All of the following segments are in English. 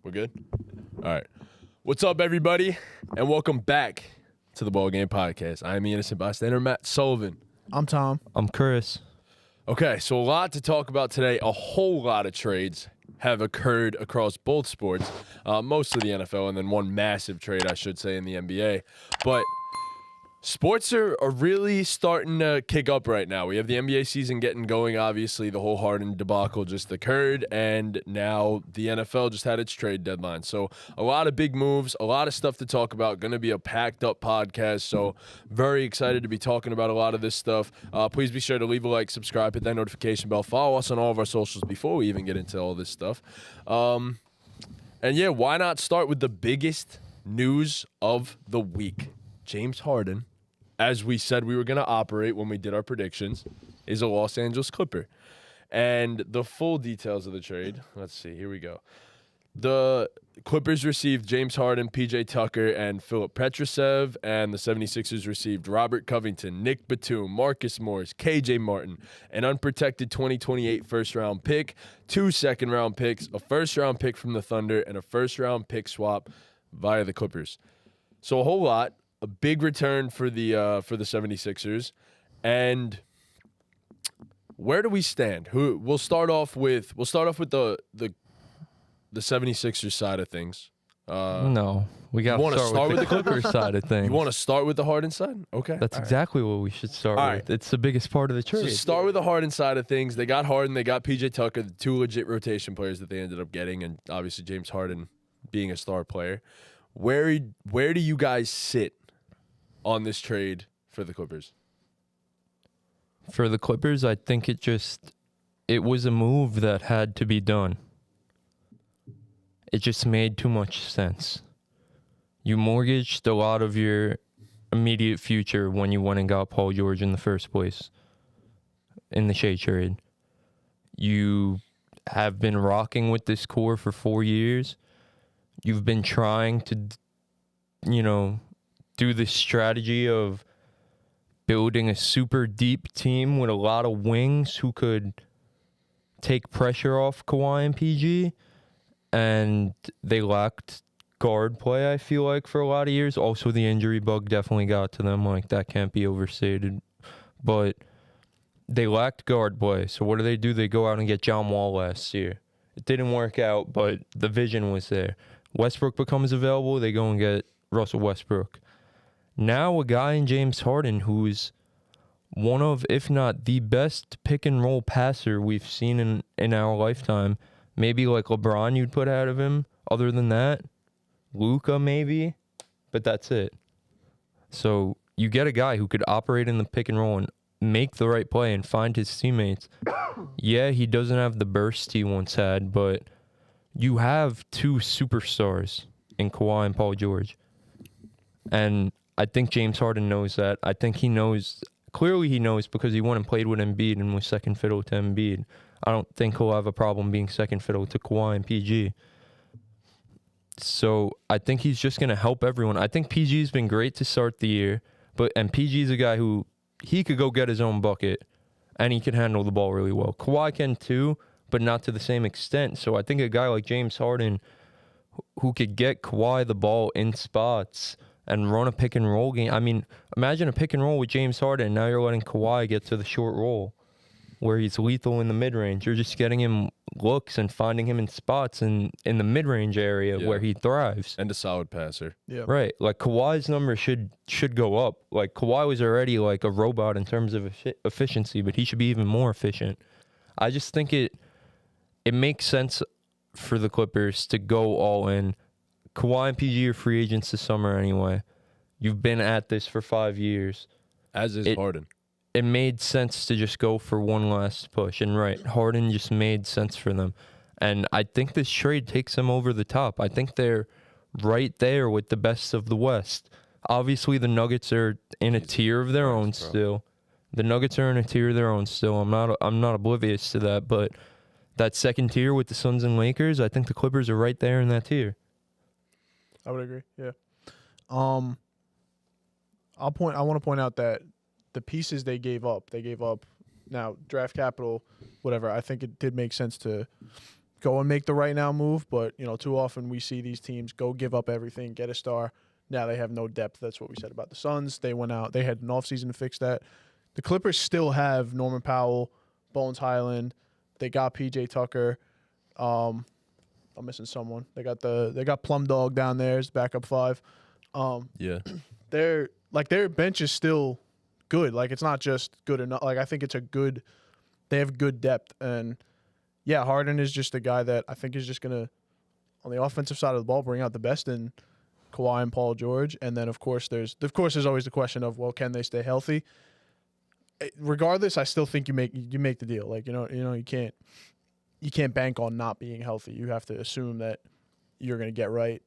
We're good? All right. What's up, everybody? And welcome back to the BallGame podcast. I am the innocent bystander, Matt Sullivan. I'm Tom. I'm Chris. Okay, so a lot to talk about today. A whole lot of trades have occurred across both sports, most of the NFL, and then one massive trade, I should say, in the NBA. But sports are really starting to kick up right now. We have the NBA season getting going. Obviously, the whole Harden debacle just occurred, and now the NFL just had its trade deadline. So a lot of big moves, a lot of stuff to talk about. Going to be a packed-up podcast, so very excited to be talking about a lot of this stuff. Please be sure to leave a like, subscribe, hit that notification bell, follow us on all of our socials before we even get into all this stuff. And yeah, why not start with the biggest news of the week? James Harden, as we said we were going to operate when we did our predictions, is a Los Angeles Clipper. And the full details of the trade, let's see, here we go. The Clippers received James Harden, PJ Tucker, and Philip Petrusev, and the 76ers received Robert Covington, Nick Batum, Marcus Morris, KJ Martin, an unprotected 2028 first-round pick, 2 second-round picks, a first-round pick from the Thunder, and a first-round pick swap via the Clippers. So a whole lot. A big return for the 76ers. And where do we stand? We'll start off with the 76ers side of things. No, we got to start with the Clippers side of things. You want to start with the Harden side? Okay. That's exactly what we should start with. Right. It's the biggest part of the trade. So start with the Harden side of things. They got Harden, they got PJ Tucker, the 2 legit rotation players that they ended up getting, and obviously James Harden being a star player. Where do you guys sit on this trade for the Clippers? For the Clippers, I think it was a move that had to be done. It just made too much sense. You mortgaged a lot of your immediate future when you went and got Paul George in the first place in the Shea trade. You have been rocking with this core for 4 years. You've been trying to, do this strategy of building a super deep team with a lot of wings who could take pressure off Kawhi and PG, and they lacked guard play, I feel like, for a lot of years. Also, the injury bug definitely got to them. Like, that can't be overstated. But they lacked guard play. So what do? They go out and get John Wall last year. It didn't work out, but the vision was there. Westbrook becomes available, they go and get Russell Westbrook. Now a guy in James Harden who's one of, if not the best pick-and-roll passer we've seen in our lifetime. Maybe like LeBron you'd put out of him. Other than that, Luka maybe, but that's it. So you get a guy who could operate in the pick-and-roll and make the right play and find his teammates. Yeah, he doesn't have the burst he once had, but you have 2 superstars in Kawhi and Paul George. And I think James Harden knows that. I think he knows, clearly he knows, because he went and played with Embiid and was second fiddle to Embiid. I don't think he'll have a problem being second fiddle to Kawhi and PG. So I think he's just going to help everyone. I think PG's been great to start the year, and PG's a guy who he could go get his own bucket, and he can handle the ball really well. Kawhi can too, but not to the same extent. So I think a guy like James Harden who could get Kawhi the ball in spots and run a pick-and-roll game. I mean, imagine a pick-and-roll with James Harden, and now you're letting Kawhi get to the short roll where he's lethal in the mid-range. You're just getting him looks and finding him in spots in the mid-range area where he thrives. And a solid passer. Yeah. Right. Like, Kawhi's number should go up. Like, Kawhi was already like a robot in terms of efficiency, but he should be even more efficient. I just think it makes sense for the Clippers to go all in. Kawhi and PG are free agents this summer anyway. You've been at this for 5 years. As is Harden. It made sense to just go for one last push. And right, Harden just made sense for them. And I think this trade takes them over the top. I think they're right there with the best of the West. Obviously, the Nuggets are in a tier of their own still. The Nuggets are in a tier of their own still. I'm not oblivious to that, but that second tier with the Suns and Lakers, I think the Clippers are right there in that tier. I would agree. Yeah. I want to point out that the pieces they gave up now draft capital, whatever. I think it did make sense to go and make the right now move. But, too often we see these teams go give up everything, get a star. Now they have no depth. That's what we said about the Suns. They went out. They had an offseason to fix that. The Clippers still have Norman Powell, Bones Highland. They got PJ Tucker. I'm missing someone. They got Plum Dog down there as backup 5. Yeah. Their bench is still good. Like, it's not just good enough. Like, I think it's they have good depth. And yeah, Harden is just a guy that I think is just gonna, on the offensive side of the ball, bring out the best in Kawhi and Paul George. And then of course there's always the question of, well, can they stay healthy? Regardless, I still think you make the deal. Like, you can't bank on not being healthy. You have to assume that you're going to get right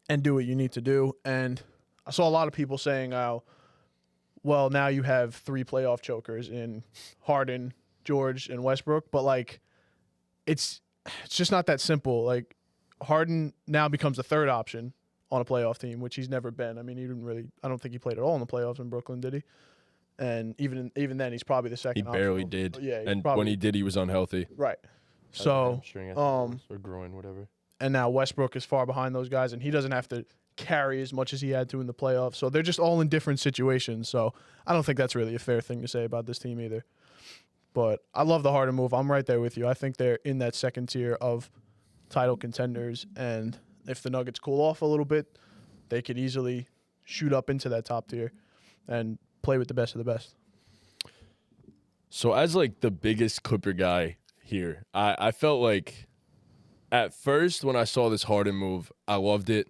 and do what you need to do. And I saw a lot of people saying, "Oh, well, now you have 3 playoff chokers in Harden, George, and Westbrook." But like, it's just not that simple. Like, Harden now becomes the 3rd option on a playoff team, which he's never been. I mean, I don't think he played at all in the playoffs in Brooklyn, did he? And even then, he's probably the 2nd He option. barely did. Yeah, and when he did, he was unhealthy. Right. So, Hamstring, I think it was, or groin, whatever. and now Westbrook is far behind those guys, and he doesn't have to carry as much as he had to in the playoffs. So they're just all in different situations. So I don't think that's really a fair thing to say about this team either. But I love the Harden move. I'm right there with you. I think they're in that 2nd tier of title contenders, and if the Nuggets cool off a little bit, they could easily shoot up into that top tier and play with the best of the best. So as like the biggest Clipper guy here, I felt like at first when I saw this Harden move, I loved it.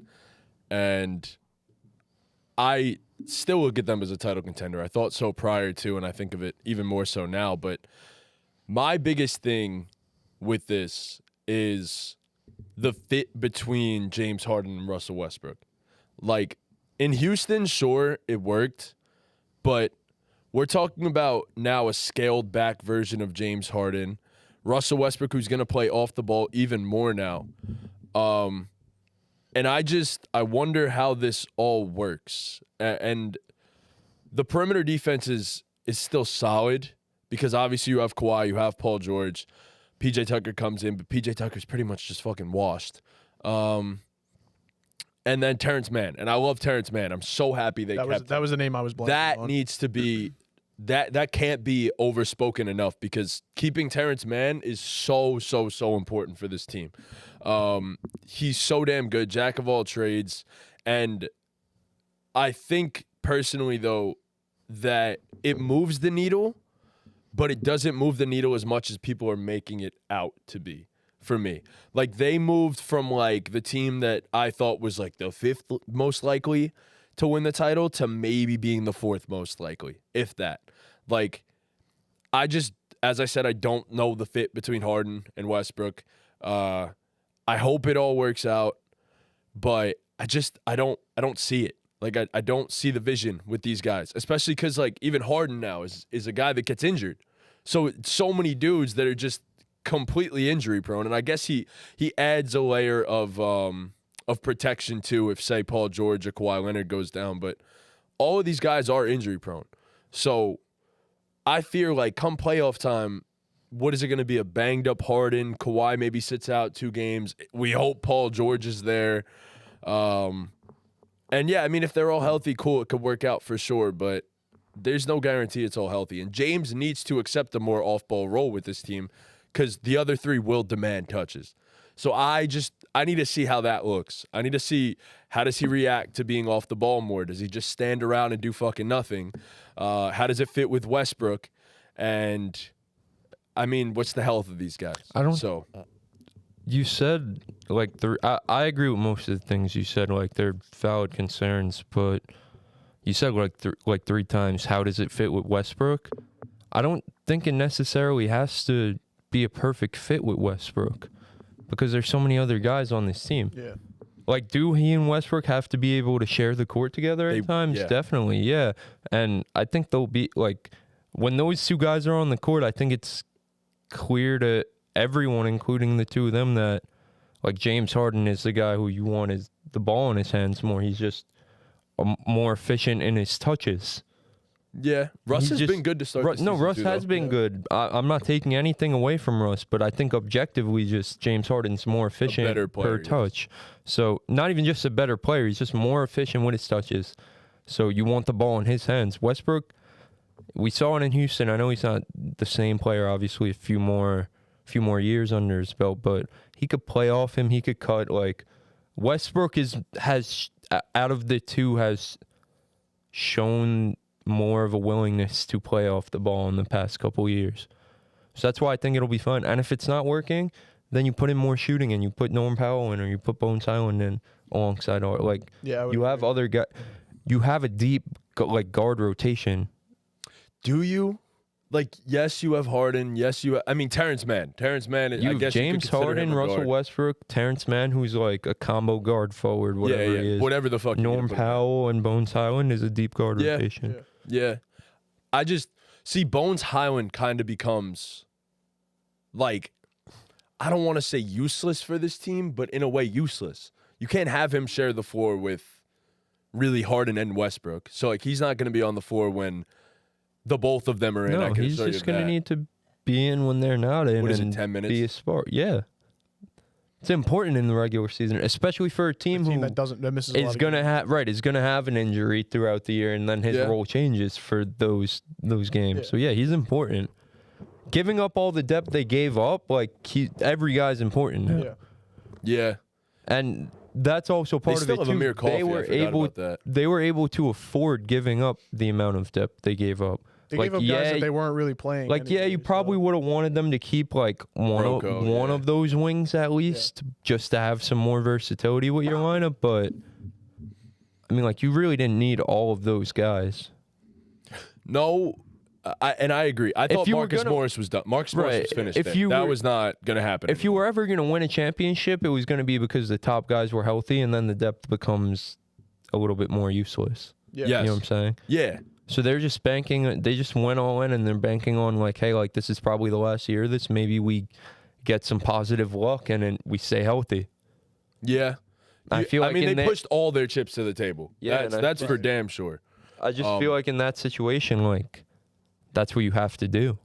And I still look at them as a title contender. I thought so prior to, and I think of it even more so now. But my biggest thing with this is the fit between James Harden and Russell Westbrook. Like, in Houston, sure, it worked. But we're talking about now a scaled back version of James Harden. Russell Westbrook, who's going to play off the ball even more now. And I wonder how this all works. And the perimeter defense is still solid because obviously you have Kawhi, you have Paul George. PJ Tucker comes in, but PJ Tucker's pretty much just fucking washed. And then Terrence Mann. And I love Terrence Mann. I'm so happy they kept him. That was the name I was blanking That on. needs to be that can't be overspoken enough because keeping Terrence Mann is so important for this team. He's so damn good, jack of all trades, and I think personally though that it moves the needle, but it doesn't move the needle as much as people are making it out to be. For me, like they moved from like the team that I thought was like the 5th most likely to win the title to maybe being the 4th most likely, if that. Like, as I said, I don't know the fit between Harden and Westbrook. I hope it all works out, but I don't see it. Like, I don't see the vision with these guys, especially because like even Harden now is a guy that gets injured. So many dudes that are just completely injury prone, and I guess he adds a layer of protection too if say Paul George or Kawhi Leonard goes down, but all of these guys are injury prone. So I fear like come playoff time, what is it going to be? A banged up Harden? Kawhi maybe sits out 2 games. We hope Paul George is there. And yeah, I mean if they're all healthy, cool, it could work out for sure, but there's no guarantee it's all healthy. And James needs to accept a more off-ball role with this team because the other 3 will demand touches. So I need to see how that looks. I need to see how does he react to being off the ball more. Does he just stand around and do fucking nothing? How does it fit with Westbrook? And I mean, what's the health of these guys? You said like I agree with most of the things you said. Like they're valid concerns, but you said like 3 times. How does it fit with Westbrook? I don't think it necessarily has to be a perfect fit with Westbrook because there's so many other guys on this team. Yeah. Like, do he and Westbrook have to be able to share the court together at times? Yeah. Definitely, yeah. And I think they'll be, like, when those 2 guys are on the court, I think it's clear to everyone, including the 2 of them, that, like, James Harden is the guy who you want is the ball in his hands more. He's just more efficient in his touches. Yeah, Russ has just- been good to start. No, Russ has been Yeah. good. I'm not taking anything away from Russ, but I think objectively, just James Harden's more efficient better player, per yes. touch. So not even just a better player, he's just more efficient with his touches. So you want the ball in his hands. Westbrook, we saw it in Houston. I know he's not the same player. Obviously, a few more years under his belt, but he could play off him. He could cut. Like Westbrook has out of the two has shown more of a willingness to play off the ball in the past couple years. So that's why I think it'll be fun. And if it's not working, then you put in more shooting and you put Norm Powell in or you put Bones Highland in alongside. Like, Yeah, I would you have agree. other guys. You have a deep guard rotation. Do you? Like, yes, you have Harden. Yes, I mean, Terrence Mann. Terrence Mann. You I have guess James you could consider him Harden, a Russell guard. Westbrook, Terrence Mann, who's like a combo guard forward, whatever yeah, he is. whatever the fuck. you Norm need to put him at. Powell and Bones Highland is a deep guard Yeah. rotation. Yeah. Yeah. I just see Bones Highland kind of becomes like, I don't want to say useless for this team, but in a way useless. You can't have him share the floor with really Harden and Westbrook. So like he's not going to be on the floor when the both of them are in. I No, can he's assure you just of going to that. need to be in when they're not in. What is it, and 10 minutes? Be a spark. Yeah. It's important in the regular season, especially for a team, A team who that misses a lot is of going to games. is going to have an injury throughout the year, and then his Yeah. role changes for those games. Yeah. So yeah, he's important. Giving up all the depth they gave up, like every guy's important now. Yeah. Yeah. And that's also part They of still it have too. Amir Coffey. They were I forgot able about that. they were able to afford giving up the amount of depth they gave up. They like, gave up yeah, guys that they weren't really playing. like yeah, you anyways, probably so. would have wanted them to keep like one Rocco, yeah. of those wings at least, just to have some more versatility with your lineup. But I mean, like, you really didn't need all of those guys. No, I agree. I thought you were Marcus gonna- Morris was done. Marcus Morris Right, was finished. if then. you that were- was not going to happen. If you were ever going to win a championship, it was going to be because the top guys were healthy, and then the depth becomes a little bit more useless. Yeah. Yes. You know what I'm saying? Yeah. So they're just banking. They just went all in, and they're banking on like, hey, like this is probably the last year of this. Maybe we get some positive luck, and then we stay healthy. Yeah. I feel like I mean, in they that- pushed all their chips to the table. Yeah, that's and that's for right. damn sure. I just feel like in that situation, like that's what you have to do.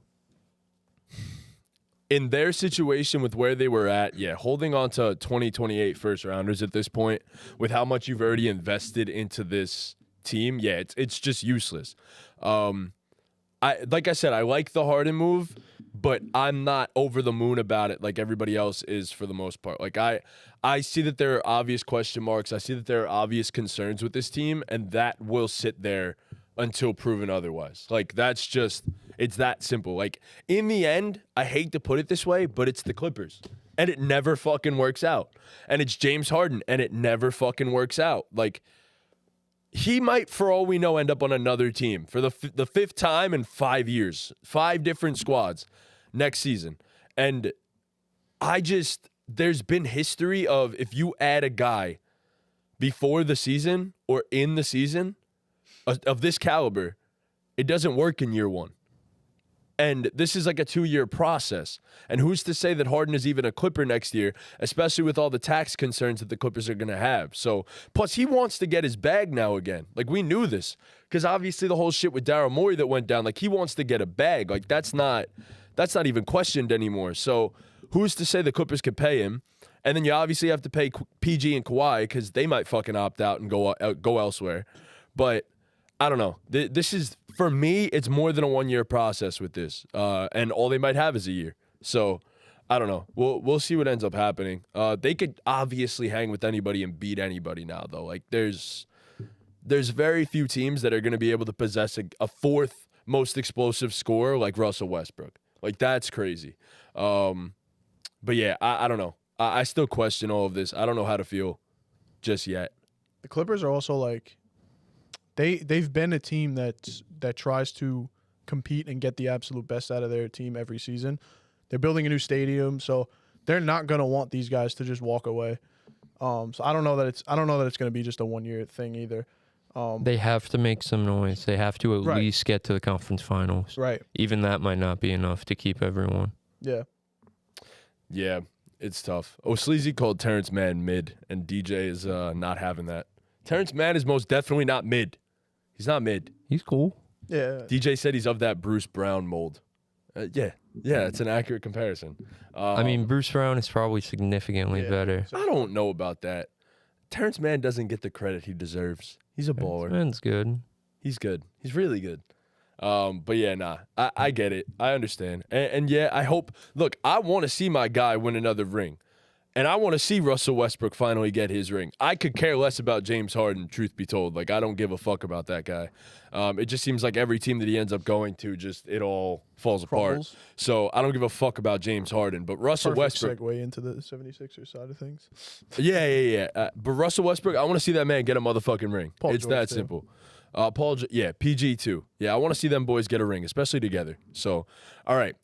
In their situation with where they were at, yeah, holding on to 2028 first rounders at this point with how much you've already invested into this team, yeah, it's just useless. Like I said, I like the Harden move, but I'm not over the moon about it like everybody else is for the most part. Like I see that there are obvious question marks. I see that there are obvious concerns with this team, and that will sit there until proven otherwise. Like that's just, it's that simple. Like in the end, I hate to put it this way, but it's the Clippers. And it never fucking works out. And it's James Harden, and it never fucking works out. Like he might, for all we know, end up on another team for the fifth time in 5 years, 5 different squads next season. And there's been history of if you add a guy before the season or in the season of this caliber, it doesn't work in year one. And this is like a 2-year process. And who's to say that Harden is even a Clipper next year, especially with all the tax concerns that the Clippers are going to have. So, plus he wants to get his bag now again. Like we knew this because obviously the whole shit with Daryl Morey that went down, like he wants to get a bag. Like that's not even questioned anymore. So who's to say the Clippers could pay him? And then you obviously have to pay PG and Kawhi because they might fucking opt out and go elsewhere. But I don't know. This is, for me, it's more than a 1-year process with this. And all they might have is a year. So I don't know. We'll see what ends up happening. They could obviously hang with anybody and beat anybody now, though. Like there's very few teams that are going to be able to possess a fourth most explosive scorer like Russell Westbrook. Like that's crazy. But yeah, I don't know. I still question all of this. I don't know how to feel just yet. The Clippers are also like they've been a team that tries to compete and get the absolute best out of their team every season. They're building a new stadium, so they're not gonna want these guys to just walk away. So I don't know that it's gonna be just a 1-year thing either. They have to make some noise. They have to at Right. least get to the conference finals. Right. Even that might not be enough to keep everyone. Yeah. Yeah, it's tough. Sleazy called Terrence Mann mid, and DJ is not having that. Terrence Mann is most definitely not mid. He's not mid. He's cool. Yeah. DJ said he's of that Bruce Brown mold. Yeah, it's an accurate comparison. I mean, Bruce Brown is probably significantly better. I don't know about that. Terrence Mann doesn't get the credit he deserves. He's a baller. Man's good. He's good. He's really good. But yeah, nah, I get it. I understand. And yeah, I hope. Look, I want to see my guy win another ring. And I want to see Russell Westbrook finally get his ring. I could care less about James Harden, truth be told. Like, I don't give a fuck about that guy. It just seems like every team that he ends up going to, it all falls apart. So I don't give a fuck about James Harden. But Russell Westbrook. Segue into the 76ers side of things. Yeah. But Russell Westbrook, I want to see that man get a motherfucking ring. It's that simple. PG too. Yeah, I want to see them boys get a ring, especially together. So, all right.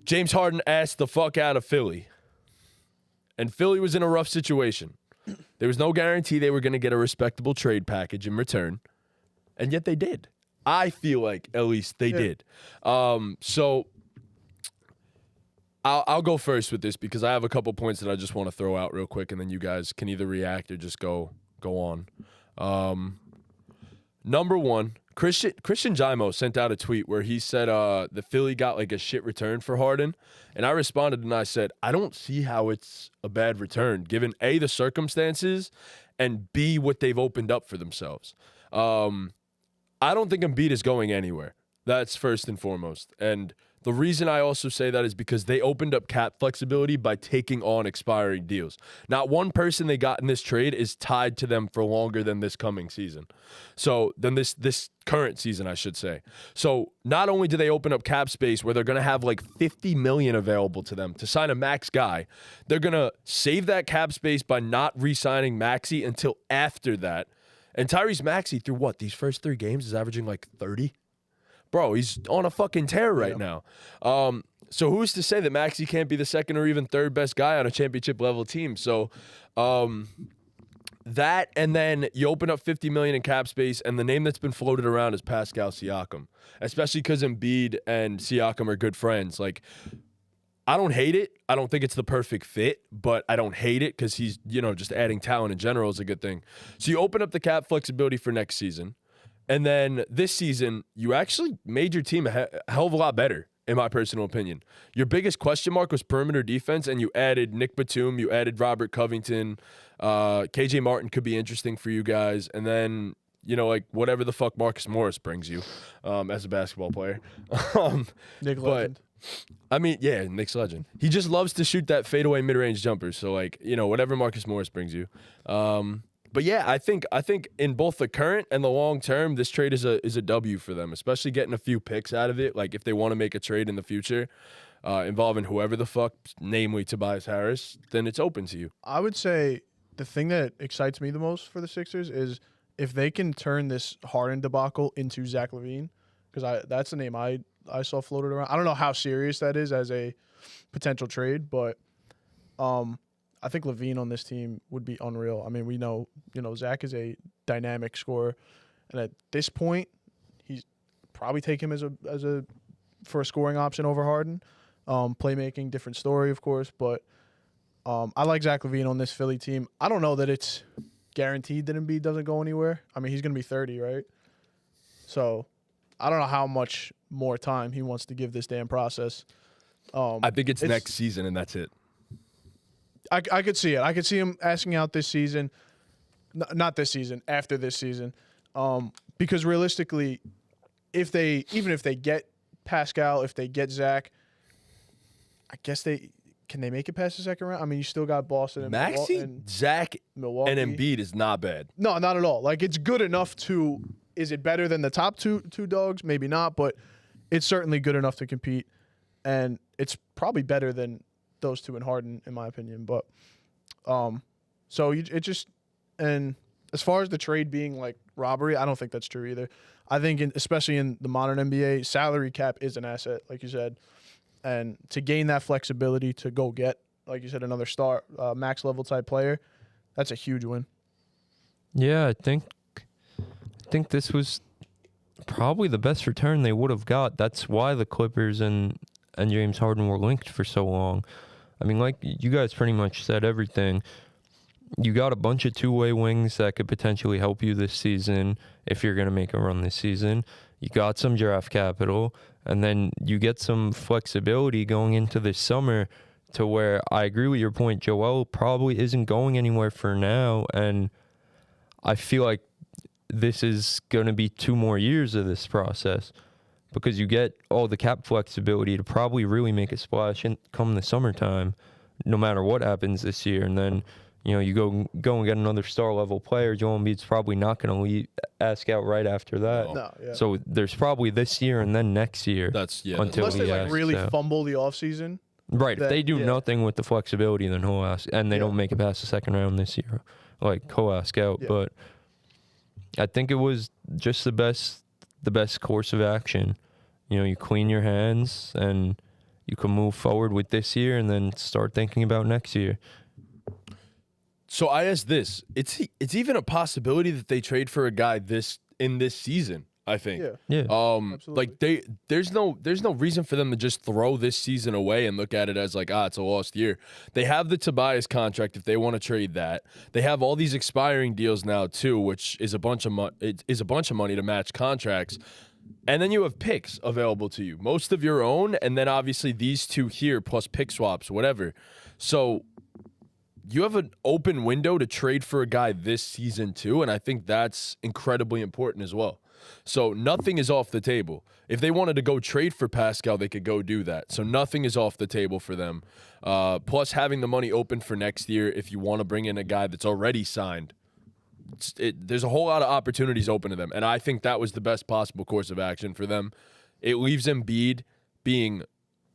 James Harden asked the fuck out of Philly. And Philly was in a rough situation. There was no guarantee they were going to get a respectable trade package in return. And yet they did. I feel like at least they did. So I'll go first with this because I have a couple points that I just want to throw out real quick, and then you guys can either react or just go on. Number one, Christian Jaimo sent out a tweet where he said the Philly got like a shit return for Harden. And I responded and I said, I don't see how it's a bad return given A, the circumstances, and B, what they've opened up for themselves. I don't think Embiid is going anywhere. That's first and foremost. And the reason I also say that is because they opened up cap flexibility by taking on expiring deals. Not one person they got in this trade is tied to them for longer than this coming season. So than this current season, I should say. So not only do they open up cap space where they're going to have like $50 million available to them to sign a max guy, they're going to save that cap space by not re-signing Maxey until after that. And Tyrese Maxey through what? These first 3 games is averaging like 30? Bro, he's on a fucking tear right now. So who's to say that Maxey can't be the second or even third best guy on a championship level team? So that, and then you open up $50 million in cap space, and the name that's been floated around is Pascal Siakam, especially because Embiid and Siakam are good friends. Like, I don't hate it. I don't think it's the perfect fit, but I don't hate it because he's, just adding talent in general is a good thing. So you open up the cap flexibility for next season. And then this season, you actually made your team a hell of a lot better, in my personal opinion. Your biggest question mark was perimeter defense, and you added Nick Batum, you added Robert Covington. KJ Martin could be interesting for you guys. And then, whatever the fuck Marcus Morris brings you as a basketball player. Nick Legend. I mean, yeah, Nick's legend. He just loves to shoot that fadeaway mid-range jumper. So, whatever Marcus Morris brings you. But yeah, I think in both the current and the long term, this trade is a W for them, especially getting a few picks out of it. Like if they want to make a trade in the future involving whoever the fuck, namely Tobias Harris, then it's open to you. I would say the thing that excites me the most for the Sixers is if they can turn this Harden debacle into Zach LaVine, because that's the name I saw floated around. I don't know how serious that is as a potential trade, but I think LaVine on this team would be unreal. I mean, we know, Zach is a dynamic scorer, and at this point, he's probably take him for a scoring option over Harden. Playmaking, different story, of course, but I like Zach LaVine on this Philly team. I don't know that it's guaranteed that Embiid doesn't go anywhere. I mean, he's going to be 30, right? So I don't know how much more time he wants to give this damn process. I think it's next season, and that's it. I could see it. I could see him asking out this season. Not this season, after this season. Because realistically, even if they get Pascal, if they get Zach, I guess can they make it past the second round? I mean, you still got Boston and Maxey, Zach, Milwaukee. and Embiid is not bad. No, not at all. Like, it's good enough to – is it better than the top two dogs? Maybe not, but it's certainly good enough to compete. And it's probably better than – those two in Harden, in my opinion. But and as far as the trade being like robbery, I don't think that's true either. I think especially in the modern NBA, salary cap is an asset, like you said, and to gain that flexibility to go get, like you said, another star max level type player, that's a huge win. Yeah, I think this was probably the best return they would have got. That's why the Clippers and James Harden were linked for so long. I mean, like you guys pretty much said everything. You got a bunch of two-way wings that could potentially help you this season if you're going to make a run this season. you got some draft capital, and then you get some flexibility going into this summer to where I agree with your point. Joel probably isn't going anywhere for now, and I feel like this is going to be 2 more years of this process because you get all the cap flexibility to probably really make a splash in come the summertime, no matter what happens this year. And then, you go and get another star level player. Joel Embiid's probably not going to ask out right after that. No, yeah. So there's probably this year and then next year. Until Unless they asks really out. fumble the offseason. Right. If they do nothing with the flexibility, then he'll ask, and they don't make it past the second round this year. Like, he'll ask out. Yeah. But I think it was just the best course of action. You clean your hands and you can move forward with this year and then start thinking about next year. So I ask this: it's even a possibility that they trade for a guy in this season. I think. Yeah. Absolutely. Like there's no reason for them to just throw this season away and look at it as like, it's a lost year. They have the Tobias contract if they want to trade that. They have all these expiring deals now too, which is a bunch of money to match contracts. And then you have picks available to you, most of your own, and then obviously these 2 here plus pick swaps, whatever. So you have an open window to trade for a guy this season too, and I think that's incredibly important as well. So nothing is off the table. If they wanted to go trade for Pascal, they could go do that. So nothing is off the table for them. Plus having the money open for next year if you want to bring in a guy that's already signed. There's a whole lot of opportunities open to them, and I think that was the best possible course of action for them. It leaves Embiid being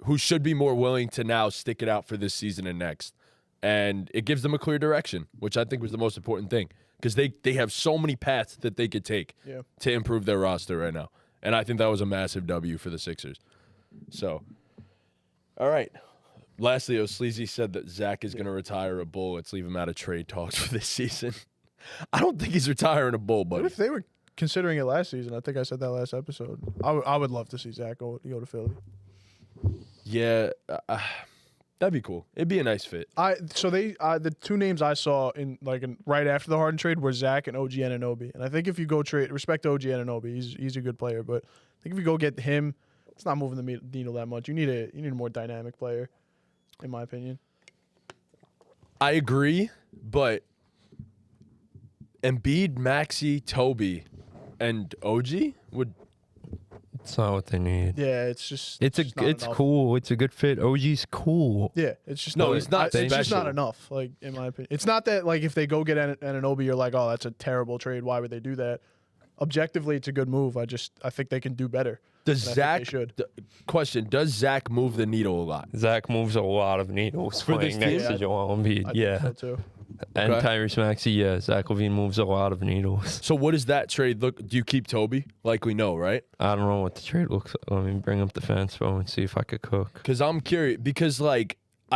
who should be more willing to now stick it out for this season and next. And it gives them a clear direction, which I think was the most important thing. Because they have so many paths that they could take to improve their roster right now. And I think that was a massive W for the Sixers. So, all right. Lastly, Sleazy said that Zach is going to retire a Bull. Let's leave him out of trade talks for this season. I don't think he's retiring a Bull, buddy. What if they were considering it last season? I think I said that last episode. I would love to see Zach go to Philly. Yeah, that'd be cool. It'd be a nice fit. The 2 names I saw right after the Harden trade were Zach and OG Anunoby. And I think if you go respect OG Anunoby, he's a good player, but I think if you go get him, it's not moving the needle that much. You need a more dynamic player, in my opinion. I agree, but Embiid, Maxey, Toby, and OG would. It's not what they need. Yeah, it's just. It's cool. It's a good fit. OG's cool. Yeah, it's just he's not. It's just not enough. Like, in my opinion, it's not that if they go get Anunoby, you're like, oh, that's a terrible trade. Why would they do that? Objectively, it's a good move. I think they can do better. Does Zach? Question: does Zach move the needle a lot? Zach moves a lot of needles for playing next to Joel Embiid. I think so too. And Okay. Tyrese Maxey, Zach LaVine moves a lot of needles. So what does that trade look? Do you keep Toby? Likely no, right? I don't know what the trade looks like. Let me bring up the fanspo and see if I could cook. Because I'm curious. Because I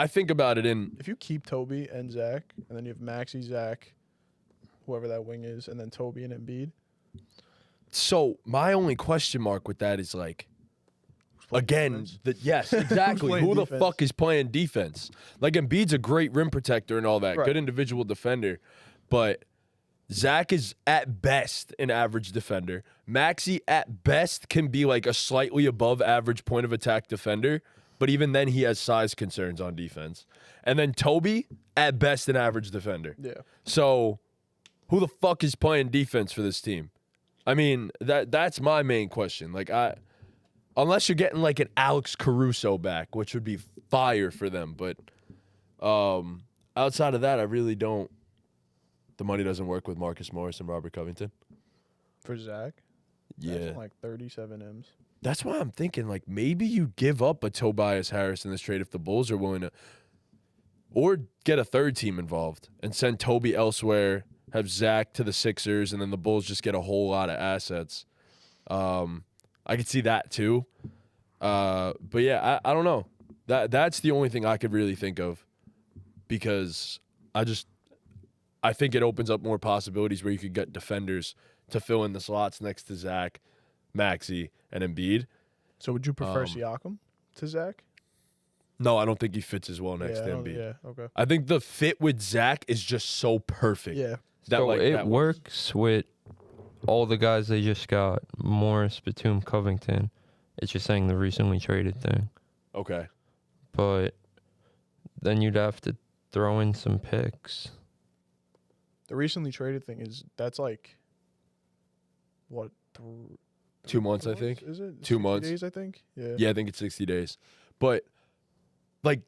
think about it in. If you keep Toby and Zach, and then you have Maxey, Zach, whoever that wing is, and then Toby and Embiid. So my only question mark with that is again, yes, exactly. Who the defense? fuck is playing defense? Embiid's a great rim protector and all that, Right. good individual defender, but Zach is at best an average defender. Maxey at best can be a slightly above average point of attack defender, but even then he has size concerns on defense. And then Toby at best an average defender. Yeah. So who the fuck is playing defense for this team? I mean, that's my main question. Unless you're getting an Alex Caruso back, which would be fire for them. But outside of that, I really don't. The money doesn't work with Marcus Morris and Robert Covington. For Zach? Yeah. That's 37 M's. That's why I'm thinking, maybe you give up a Tobias Harris in this trade if the Bulls are willing to. Or get a third team involved and send Toby elsewhere, have Zach to the Sixers, and then the Bulls just get a whole lot of assets. I could see that too. But yeah, I don't know. That's the only thing I could really think of, because I think it opens up more possibilities where you could get defenders to fill in the slots next to Zach, Maxey, and Embiid. So would you prefer Siakam to Zach? No, I don't think he fits as well next to Embiid. Yeah, okay. I think the fit with Zach is just so perfect. Yeah. It works with all the guys they just got, Morris, Batum, Covington. It's just saying the recently traded thing. Okay. But then you'd have to throw in some picks. The recently traded thing that's like what 2 months, I think. Is it 2 60 months? days? I think. Yeah. Yeah, I think it's 60 days. But like,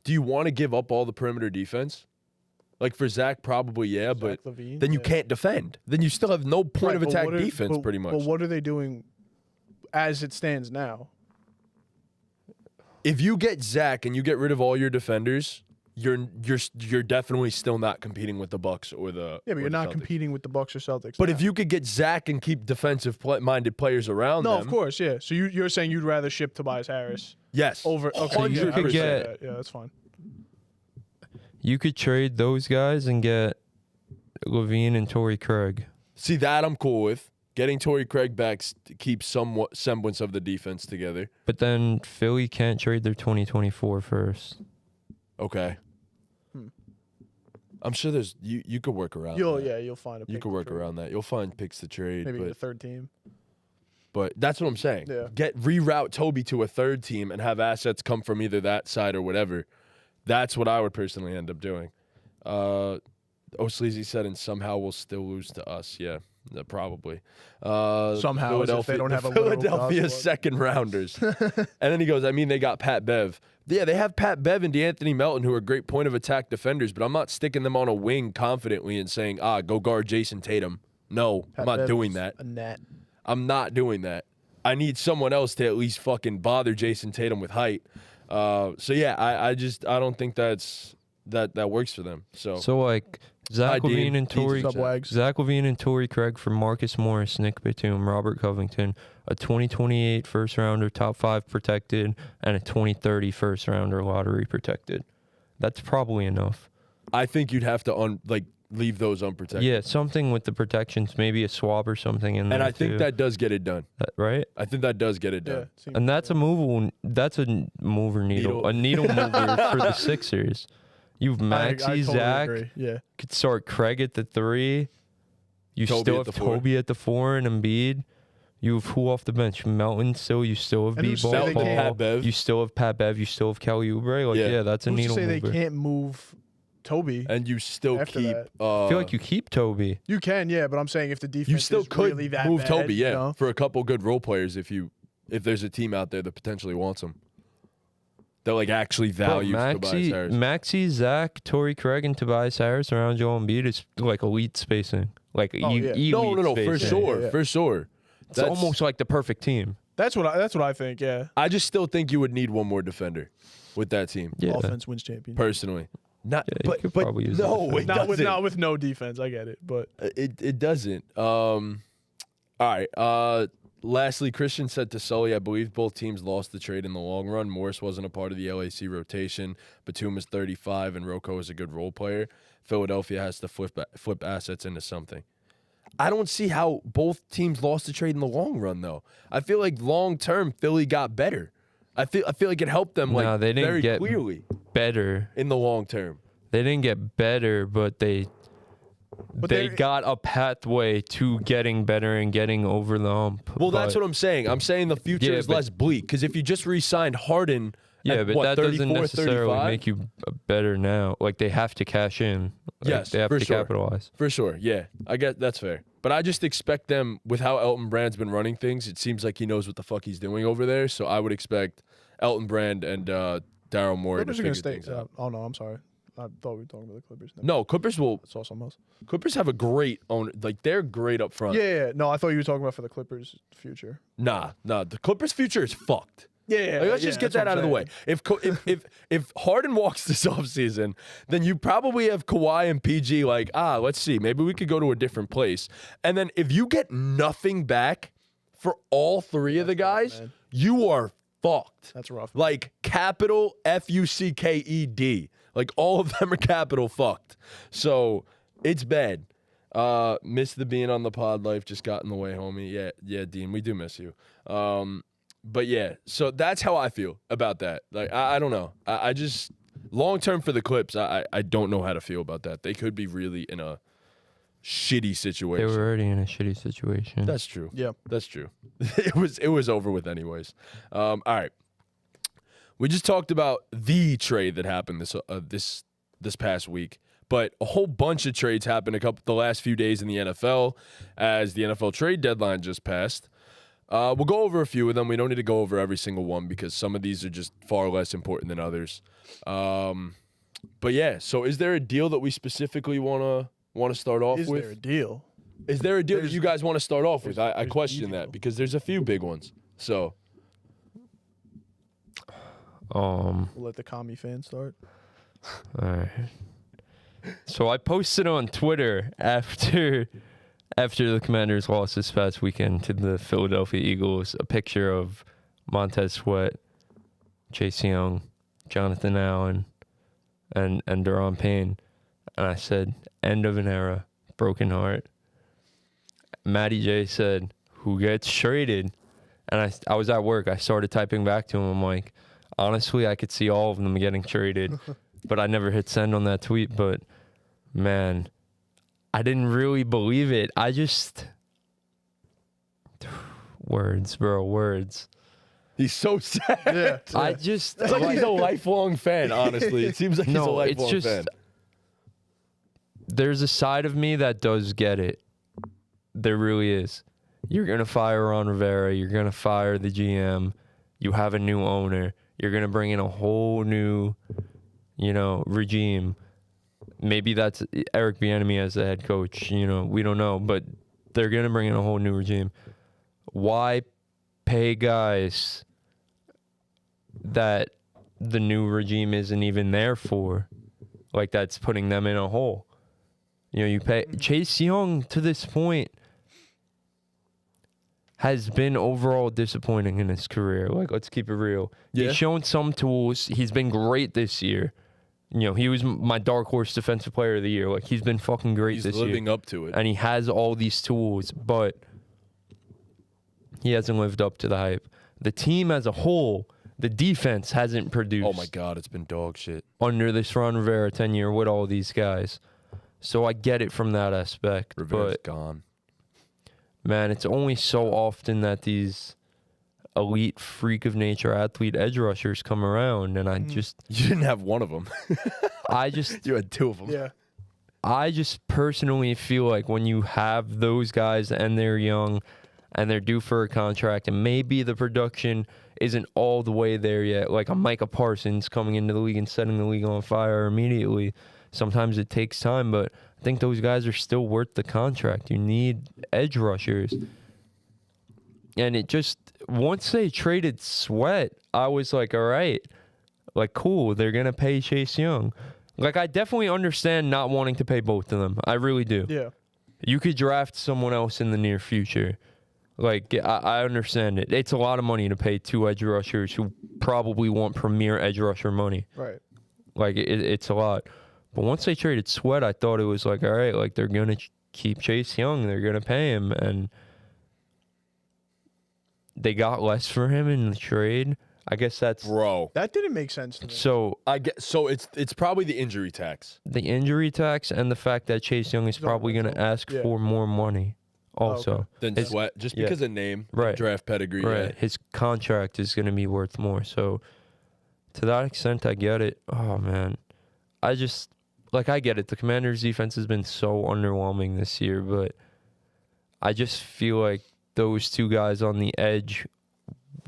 do you want to give up all the perimeter defense? Like for Zach, probably yeah, but LaVine, then you can't defend. Then you still have no point of but attack what are- defense, but- pretty much. But what are they doing as it stands now? If you get Zach and you get rid of all your defenders, you're definitely still not competing with the Bucks or the. Yeah, but or you're the not Celtics. competing with the Bucks or Celtics. But now. if you could get Zach and keep defensive-minded players around no, them, of course, yeah. So you're saying you'd rather ship Tobias Harris yes, over? Okay, you yeah, I could respect get- that. Yeah, that's fine. You could trade those guys and get LaVine and Torrey Craig. See, that I'm cool with. Getting Torrey Craig back to keep somewhat semblance of the defense together. But then Philly can't trade their 2024 first. Okay. I'm sure there's you could work around. that. You'll find a. You pick could to work trade. around that. You'll find picks to trade. Maybe the but, third team. but that's what I'm saying. Yeah. Reroute Toby to a third team and have assets come from either that side or whatever. That's what I would personally end up doing. Sleazy said, and somehow we'll still lose to us. Yeah, probably. Somehow, as if they don't have a literal Philadelphia God squad. second rounders. And then he goes, I mean, they got Pat Bev. Yeah, they have Pat Bev and DeAnthony Melton, who are great point of attack defenders, but I'm not sticking them on a wing confidently and saying, go guard Jason Tatum. No, I'm not Bev doing is that. A net. I'm not doing that. I need someone else to at least fucking bother Jason Tatum with height. So yeah, I don't think that works for them. So like Zach Dean. LaVine and Dean's Torrey upset. Subwags. Zach LaVine and Torrey Craig for Marcus Morris, Nick Batum, Robert Covington, a 2028 first rounder, top 5 protected, and a 2030 first rounder lottery protected. That's probably enough. I think you'd have to leave those unprotected. Yeah, something with the protections, maybe a swab or something in there. And I think too. that does get it done. Right? I think that does get it Yeah. done. seems- And that's a mover needle. A needle mover for the Sixers. You've I Maxey, totally Zach. agree. Yeah. Could start Craig at the 3. You Toby still at have the 4. Toby at the 4 and Embiid. You have who off the bench? Melton still. You still have And who's to B-Ball. say they can't- Pat Bev. You still have Pat Bev. You still have Kelly Oubre. Like, Yeah. yeah, that's a Who's to needle say mover. they can't move Toby? And you still After keep. that. I feel like you keep Toby. You can, yeah, but I'm saying if the defense you still is could really that move bad, Toby, yeah, you know? for a couple good role players if there's a team out there that potentially wants him. That actually values Tobias Harris. Maxey, Zach, Torrey Craig, and Tobias Harris around Joel Embiid is like elite spacing. Like Oh, yeah. elite No, for spacing. sure, yeah. for sure. It's almost like the perfect team. That's what I think. Yeah, I just still think you would need one more defender with that team, Yeah. offense wins champion. personally. Not, Yeah, you but could but probably use no, that. it Not doesn't. with no defense. I get it, but It doesn't. All right. Lastly, Christian said to Sully, I believe both teams lost the trade in the long run. Morris wasn't a part of the LAC rotation. Batum is 35, and Rocco is a good role player. Philadelphia has to flip assets into something. I don't see how both teams lost the trade in the long run, though. I feel like long term, Philly got better. I feel like it helped them No, they didn't very get clearly Better. in the long term. They didn't get better, but they they're- got a pathway to getting better and getting over the hump. Well, that's But- what I'm saying. I'm saying the future Yeah, is but- less bleak because if you just re-signed Harden, Yeah, at, but what, that 34, doesn't necessarily 35? make you better now. Like, they have to cash in. Like, Yes, they have for to sure. capitalize. For sure, yeah. I get that's fair. But I just expect them, with how Elton Brand's been running things, it seems like he knows what the fuck he's doing over there. So I would expect Elton Brand and Daryl Morey to Clippers are figure gonna stay. things out. Oh no, I'm sorry. I thought we were talking about the Clippers. No, Clippers I saw something else. Clippers have a great owner. Like, they're great up front. Yeah. No, I thought you were talking about for the Clippers' future. Nah. The Clippers' future is fucked. Yeah. Like, let's just get that out of the way. If Harden walks this offseason, then you probably have Kawhi and PG let's see, maybe we could go to a different place. And then if you get nothing back for all three of the guys, man. you are fucked. That's rough. Like capital FUCKED. Like all of them are capital fucked. So it's bad. Miss the being on the pod. Life just got in the way, homie. Yeah, Dean, we do miss you. But yeah, so that's how I feel about that. Like, I don't know. I just, long term for the Clips, I don't know how to feel about that. They could be really in a shitty They situation. were already in a shitty situation. That's true. Yeah. That's true. It was over with anyways. All right. We just talked about the trade that happened this past week, but a whole bunch of trades happened the last few days in the NFL as the NFL trade deadline just passed. We'll go over a few of them. We don't need to go over every single one because some of these are just far less important than others. But yeah, so is there a deal that we specifically want to start off Is with? there a deal? Is there a deal that you guys want to start off with? I there's question the that deal. because there's a few big ones. So We'll let the commie fan start. All right. So I posted on Twitter after the Commanders lost this past weekend to the Philadelphia Eagles a picture of Montez Sweat, Chase Young, Jonathan Allen, and Daron Payne. And I said, end of an era, broken heart. Matty J said, who gets traded? And I was at work. I started typing back to him. I'm like, honestly, I could see all of them getting traded. But I never hit send on that tweet. But, man, I didn't really believe it. I just... Words, bro, words. he's so sad. Yeah. I just... It's like he's a lifelong fan, honestly. It seems like he's a No, it's lifelong just... fan. There's a side of me that does get it. There really is. You're going to fire Ron Rivera. You're going to fire the GM. You have a new owner. You're going to bring in a whole new, regime. Maybe that's Eric Bieniemy as the head coach. We don't know. But they're going to bring in a whole new regime. Why pay guys that the new regime isn't even there for? Like, that's putting them in a hole. You pay Chase Young to this point has been overall disappointing in his career. Like, let's keep it real. Yeah. He's shown some tools. He's been great this year. He was my dark horse defensive player of the year. Like, he's been fucking great this He's year. living up to it. And he has all these tools, but he hasn't lived up to the hype. The team as a whole, the defense hasn't produced. Oh, my God. It's been dog shit. Under this Ron Rivera tenure with all these guys. So I get it from that aspect. Rivera's but, gone. man, it's only so often that these elite freak of nature athlete edge rushers come around. And I just... You didn't have one of them. You had two of them. Yeah. I just personally feel like when you have those guys and they're young and they're due for a contract and maybe the production isn't all the way there yet, like a Micah Parsons coming into the league and setting the league on fire immediately. Sometimes it takes time, but I think those guys are still worth the contract. You need edge rushers. And it just, once they traded Sweat, I was like, all right, like, cool, they're going to pay Chase Young. Like, I definitely understand not wanting to pay both of them. I really do. Yeah. You could draft someone else in the near future. Like, I understand it. It's a lot of money to pay two edge rushers who probably want premier edge rusher money. Right. Like, it's a lot. But once they traded Sweat, I thought it was like, all right, like, they're going to keep Chase Young. They're going to pay him. And they got less for him in the trade. I guess that's... Bro. That didn't make sense to me. So, It's probably the injury tax. the injury tax and the fact that Chase Young is probably going to ask Yeah. for more money also. okay. Then His- Sweat, just yeah. because of name, Right. draft pedigree. Right. Yeah. His contract is going to be worth more. So, to that extent, I get it. Oh, man. I just... Like, I get it. The Commanders' defense has been so underwhelming this year, but I just feel like those two guys on the edge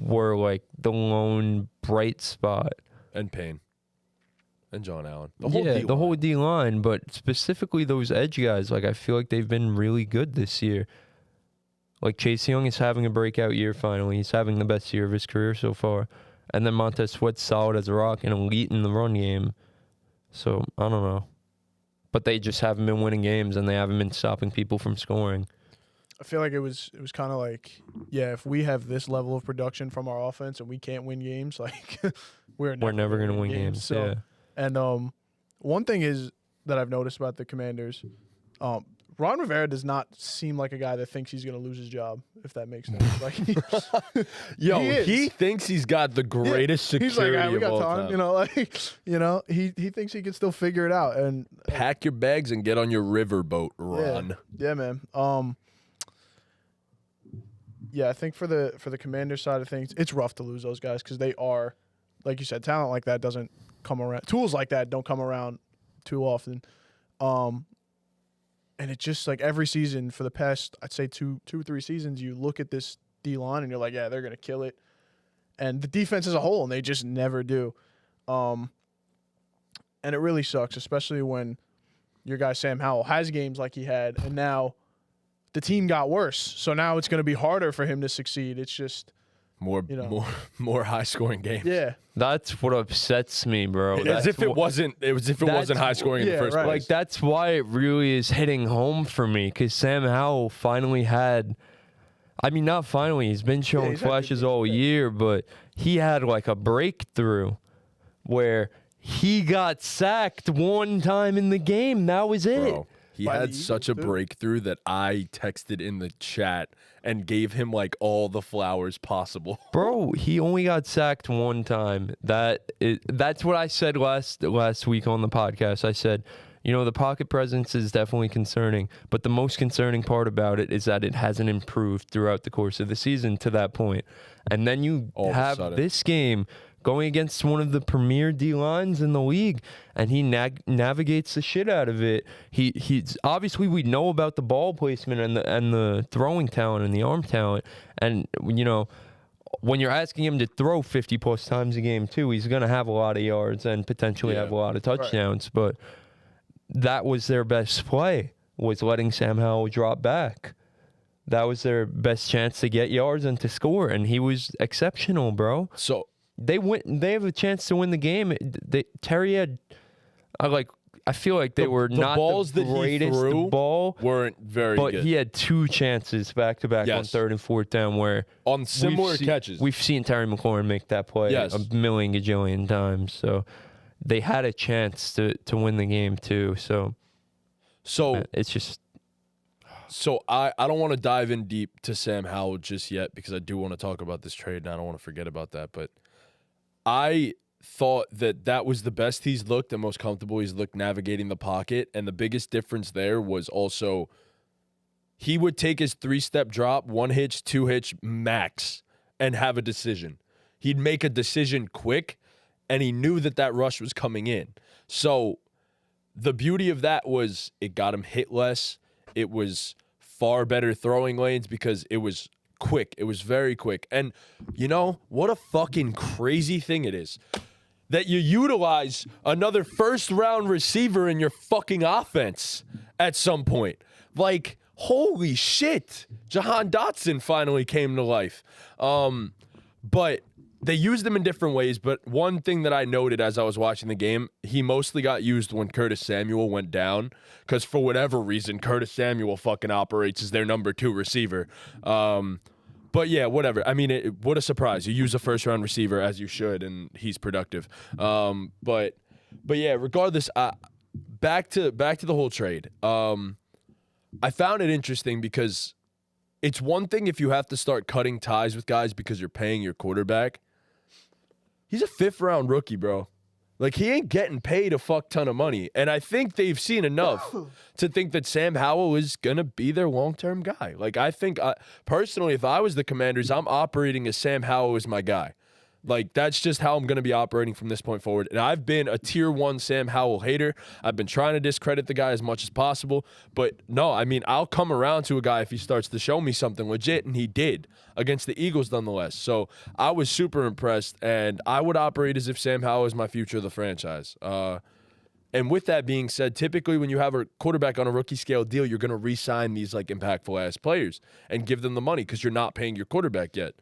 were, like, the lone bright spot. And Payne. And John Allen. The whole D-line, but specifically those edge guys, like, I feel like they've been really good this year. Like, Chase Young is having a breakout year finally. He's having the best year of his career so far. And then Montez Sweat's solid as a rock and elite in the run game. So, I don't know. But they just haven't been winning games, and they haven't been stopping people from scoring. I feel like it was kind of like, yeah, if we have this level of production from our offense and we can't win games, like we're never going to win games. So, yeah. and one thing is that I've noticed about the Commanders, Ron Rivera does not seem like a guy that thinks he's going to lose his job, if that makes sense. Like, he thinks he's got the greatest security he's like, we of got all time. time. You know, like, he thinks he can still figure it out. And Pack your bags and get on your riverboat, Ron. Yeah, man. Yeah, I think for the Commanders side of things, it's rough to lose those guys because they are, like you said, talent like that doesn't come around. Tools like that don't come around too often. And it's just like every season for the past, I'd say two or three seasons, you look at this D-line and you're like, yeah, they're going to kill it. And the defense as a whole, and they just never do. And it really sucks, especially when your guy Sam Howell has games like he had, and now the team got worse. So now it's going to be harder for him to succeed. It's just more high scoring games. Yeah. That's what upsets me, bro. As if it wasn't high scoring in the first place. Like, that's why it really is hitting home for me, because Sam Howell finally had, I mean, not finally, he's been showing flashes all year, but he had like a breakthrough where he got sacked one time in the game. That was it. Bro, he had such a breakthrough that I texted in the chat and gave him like all the flowers possible. Bro, he only got sacked one time. That's what I said last week on the podcast. I said, the pocket presence is definitely concerning, but the most concerning part about it is that it hasn't improved throughout the course of the season to that point. And then you have this game going against one of the premier D-lines in the league, and he navigates the shit out of it. He's obviously, we know about the ball placement and the throwing talent and the arm talent, and when you're asking him to throw 50+ times a game too, he's going to have a lot of yards and potentially have a lot of touchdowns. Right. But that was their best play, was letting Sam Howell drop back. That was their best chance to get yards and to score, and he was exceptional, bro. So they have a chance to win the game. Terry had, I feel like they were not balls the greatest. That he threw ball weren't very good. But he had two chances back to back on 3rd and 4th down where on similar catches. We've seen Terry McLaurin make that play a million gajillion times. So they had a chance to win the game too. So it's just. So I don't want to dive in deep to Sam Howell just yet because I do want to talk about this trade and I don't want to forget about that. But I thought that was the best he's looked and most comfortable he's looked navigating the pocket. And the biggest difference there was also he would take his 3-step drop, 1 hitch, 2 hitch max, and have a decision. He'd make a decision quick, and he knew that rush was coming in. So the beauty of that was it got him hit less. It was far better throwing lanes because it was quick. It was very quick. And what a fucking crazy thing it is that you utilize another first-round receiver in your fucking offense at some point. Like, holy shit. Jahan Dotson finally came to life. But they used him in different ways, but one thing that I noted as I was watching the game, he mostly got used when Curtis Samuel went down, because for whatever reason, Curtis Samuel fucking operates as their number 2 receiver. But yeah, whatever. I mean, what a surprise. You use a first-round receiver as you should, and he's productive. But yeah, regardless, back to the whole trade. I found it interesting because it's one thing if you have to start cutting ties with guys because you're paying your quarterback. He's a 5th-round rookie, bro. Like, he ain't getting paid a fuck ton of money. And I think they've seen enough to think that Sam Howell is going to be their long-term guy. Like, I think, personally, if I was the Commanders, I'm operating as Sam Howell is my guy. Like, that's just how I'm going to be operating from this point forward. And I've been a tier 1 Sam Howell hater. I've been trying to discredit the guy as much as possible. But no, I mean, I'll come around to a guy if he starts to show me something legit, and he did against the Eagles nonetheless. So I was super impressed, and I would operate as if Sam Howell is my future of the franchise. And with that being said, typically when you have a quarterback on a rookie scale deal, you're going to re-sign these like impactful-ass players and give them the money because you're not paying your quarterback yet.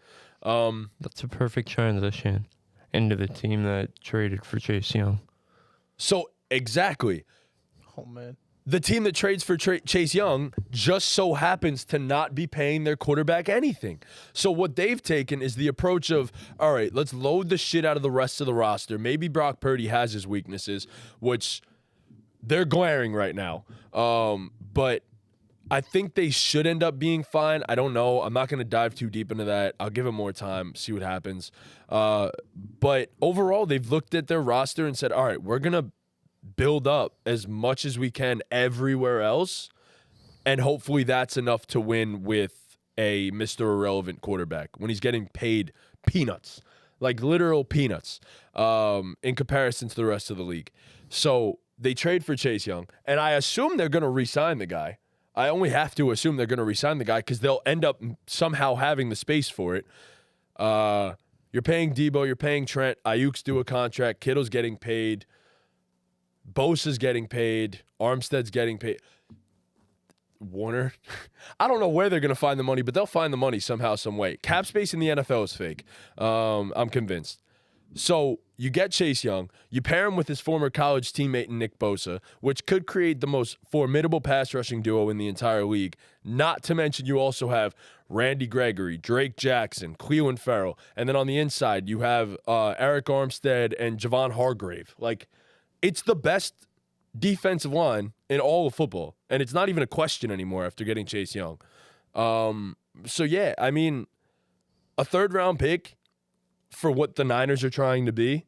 That's a perfect transition into the team that traded for Chase Young. So, exactly. Oh, man. The team that trades for Chase Young just so happens to not be paying their quarterback anything. So what they've taken is the approach of, all right, let's load the shit out of the rest of the roster. Maybe Brock Purdy has his weaknesses, which they're glaring right now. But I think they should end up being fine. I don't know. I'm not going to dive too deep into that. I'll give them more time, see what happens. But overall, they've looked at their roster and said, all right, we're going to build up as much as we can everywhere else, and hopefully that's enough to win with a Mr. Irrelevant quarterback when he's getting paid peanuts, like literal peanuts, in comparison to the rest of the league. So they trade for Chase Young, and I assume they're going to re-sign the guy. I only have to assume they're going to re-sign the guy because they'll end up somehow having the space for it. You're paying Debo, you're paying Trent, Ayuk's due a contract, Kittle's getting paid, Bosa's getting paid, Armstead's getting paid. Warner, I don't know where they're going to find the money, but they'll find the money somehow, some way. Cap space in the NFL is fake. I'm convinced. So you get Chase Young, you pair him with his former college teammate Nick Bosa, which could create the most formidable pass rushing duo in the entire league. Not to mention you also have Randy Gregory, Drake Jackson, Cleveland Farrell, and then on the inside you have Eric Armstead and Javon Hargrave. Like, it's the best defensive line in all of football, and it's not even a question anymore after getting Chase Young. So yeah, I mean, a third-round pick for what the Niners are trying to be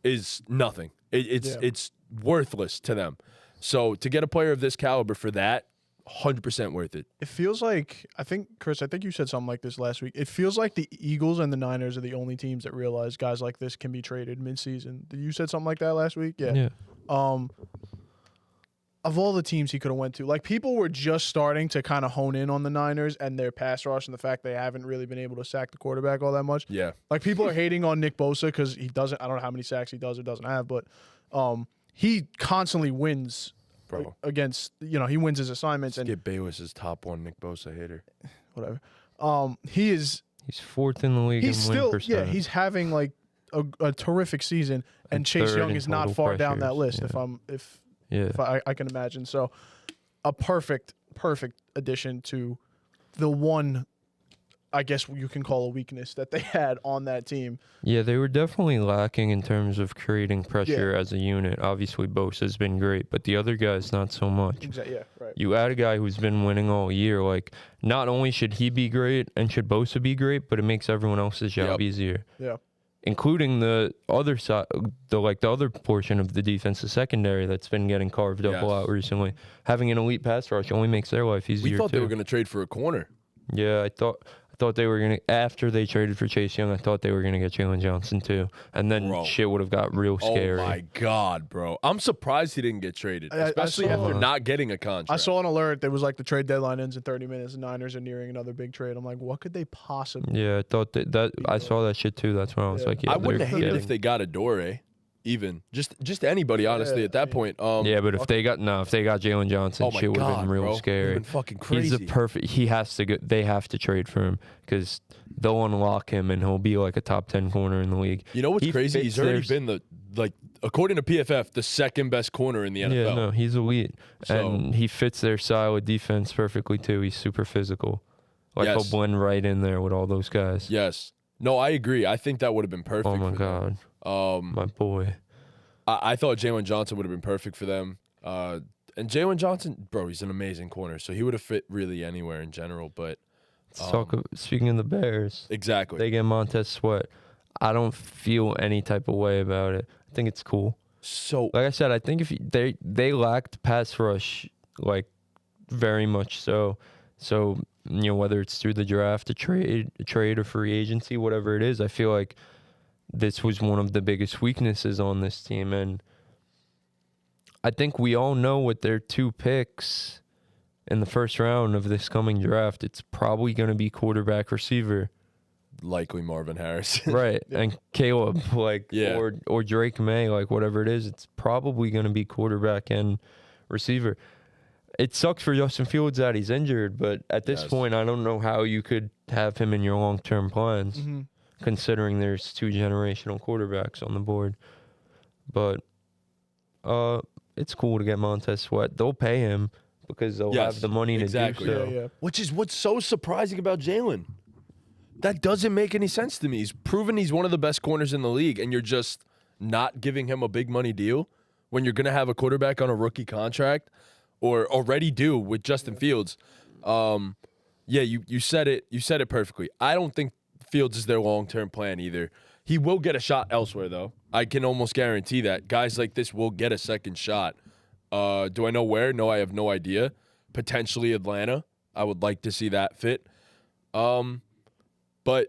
is nothing. It's worthless to them. So to get a player of this caliber for that, 100% worth it. It feels like, I think you said something like this last week. It feels like the Eagles and the Niners are the only teams that realize guys like this can be traded midseason. You said something like that last week? Yeah. Of all the teams he could have went to, like, people were just starting to kind of hone in on the Niners and their pass rush and the fact they haven't really been able to sack the quarterback all that much. Yeah. Like, people are hating on Nick Bosa because he doesn't, I don't know how many sacks he does or doesn't have, but he constantly wins against, he wins his assignments. And Skip Bayless is top one Nick Bosa hater. Whatever. He's fourth in the league. He's in still, win percentage. he's having like a terrific season, and Chase Young is not far down that list. If I can imagine. So a perfect addition to the one, I guess you can call a weakness that they had on that team. Yeah, they were definitely lacking in terms of creating pressure as a unit. Obviously, Bosa's been great, but the other guys not so much. Exactly. Yeah, right. You add a guy who's been winning all year. Like, not only should he be great and should Bosa be great, but it makes everyone else's job easier. Yeah. Including the other side, the other portion of the defensive secondary that's been getting carved up a lot recently. Having an elite pass rush only makes their life easier. We thought they were going to trade for a corner. Yeah, I thought they were going to, after they traded for Chase Young, I thought they were going to get Jalen Johnson too. And then shit would have got real scary. Oh my God, bro. I'm surprised he didn't get traded, especially after not getting a contract. I saw an alert that was like the trade deadline ends in 30 minutes. The Niners are nearing another big trade. I'm like, what could they possibly? Yeah, I thought that I saw that shit too. That's when I was like, I wouldn't have hated if they got Adore. Even just anybody, honestly, at that point. Yeah, but if they got Jalen Johnson, shit would have been real scary. Been fucking crazy. He's the perfect. He has to go. They have to trade for him because they'll unlock him and he'll be like a top 10 corner in the league. You know what's crazy? He's already been according to PFF, the second best corner in the NFL. Yeah, no, he's elite, and he fits their style of defense perfectly too. He's super physical. Like he'll blend right in there with all those guys. Yes. No, I agree. I think that would have been perfect. Oh my God. My boy. I thought Jalen Johnson would have been perfect for them. And Jalen Johnson, bro, he's an amazing corner, so he would have fit really anywhere in general. But speaking of the Bears, exactly, they get Montez Sweat. I don't feel any type of way about it. I think it's cool. So, like I said, I think if they lacked pass rush, like very much so. So whether it's through the draft, a trade, or free agency, whatever it is, I feel like this was one of the biggest weaknesses on this team. And I think we all know with their 2 picks in the first round of this coming draft, it's probably going to be quarterback, receiver. Likely Marvin Harris. Right. And Caleb, or Drake May, like whatever it is, it's probably going to be quarterback and receiver. It sucks for Justin Fields that he's injured, but at this point, I don't know how you could have him in your long-term plans. Mm-hmm. Considering there's 2 generational quarterbacks on the board. But it's cool to get Montez Sweat. They'll pay him because they'll have the money to do so. Yeah. Which is what's so surprising about Jalen. That doesn't make any sense to me. He's proven he's one of the best corners in the league, and you're just not giving him a big money deal when you're going to have a quarterback on a rookie contract or already do with Justin Fields. Yeah, you said it. You said it perfectly. I don't think Fields is their long-term plan either. He will get a shot elsewhere, though. I can almost guarantee that. Guys like this will get a second shot. Do I know where? No, I have no idea. Potentially Atlanta. I would like to see that fit. But,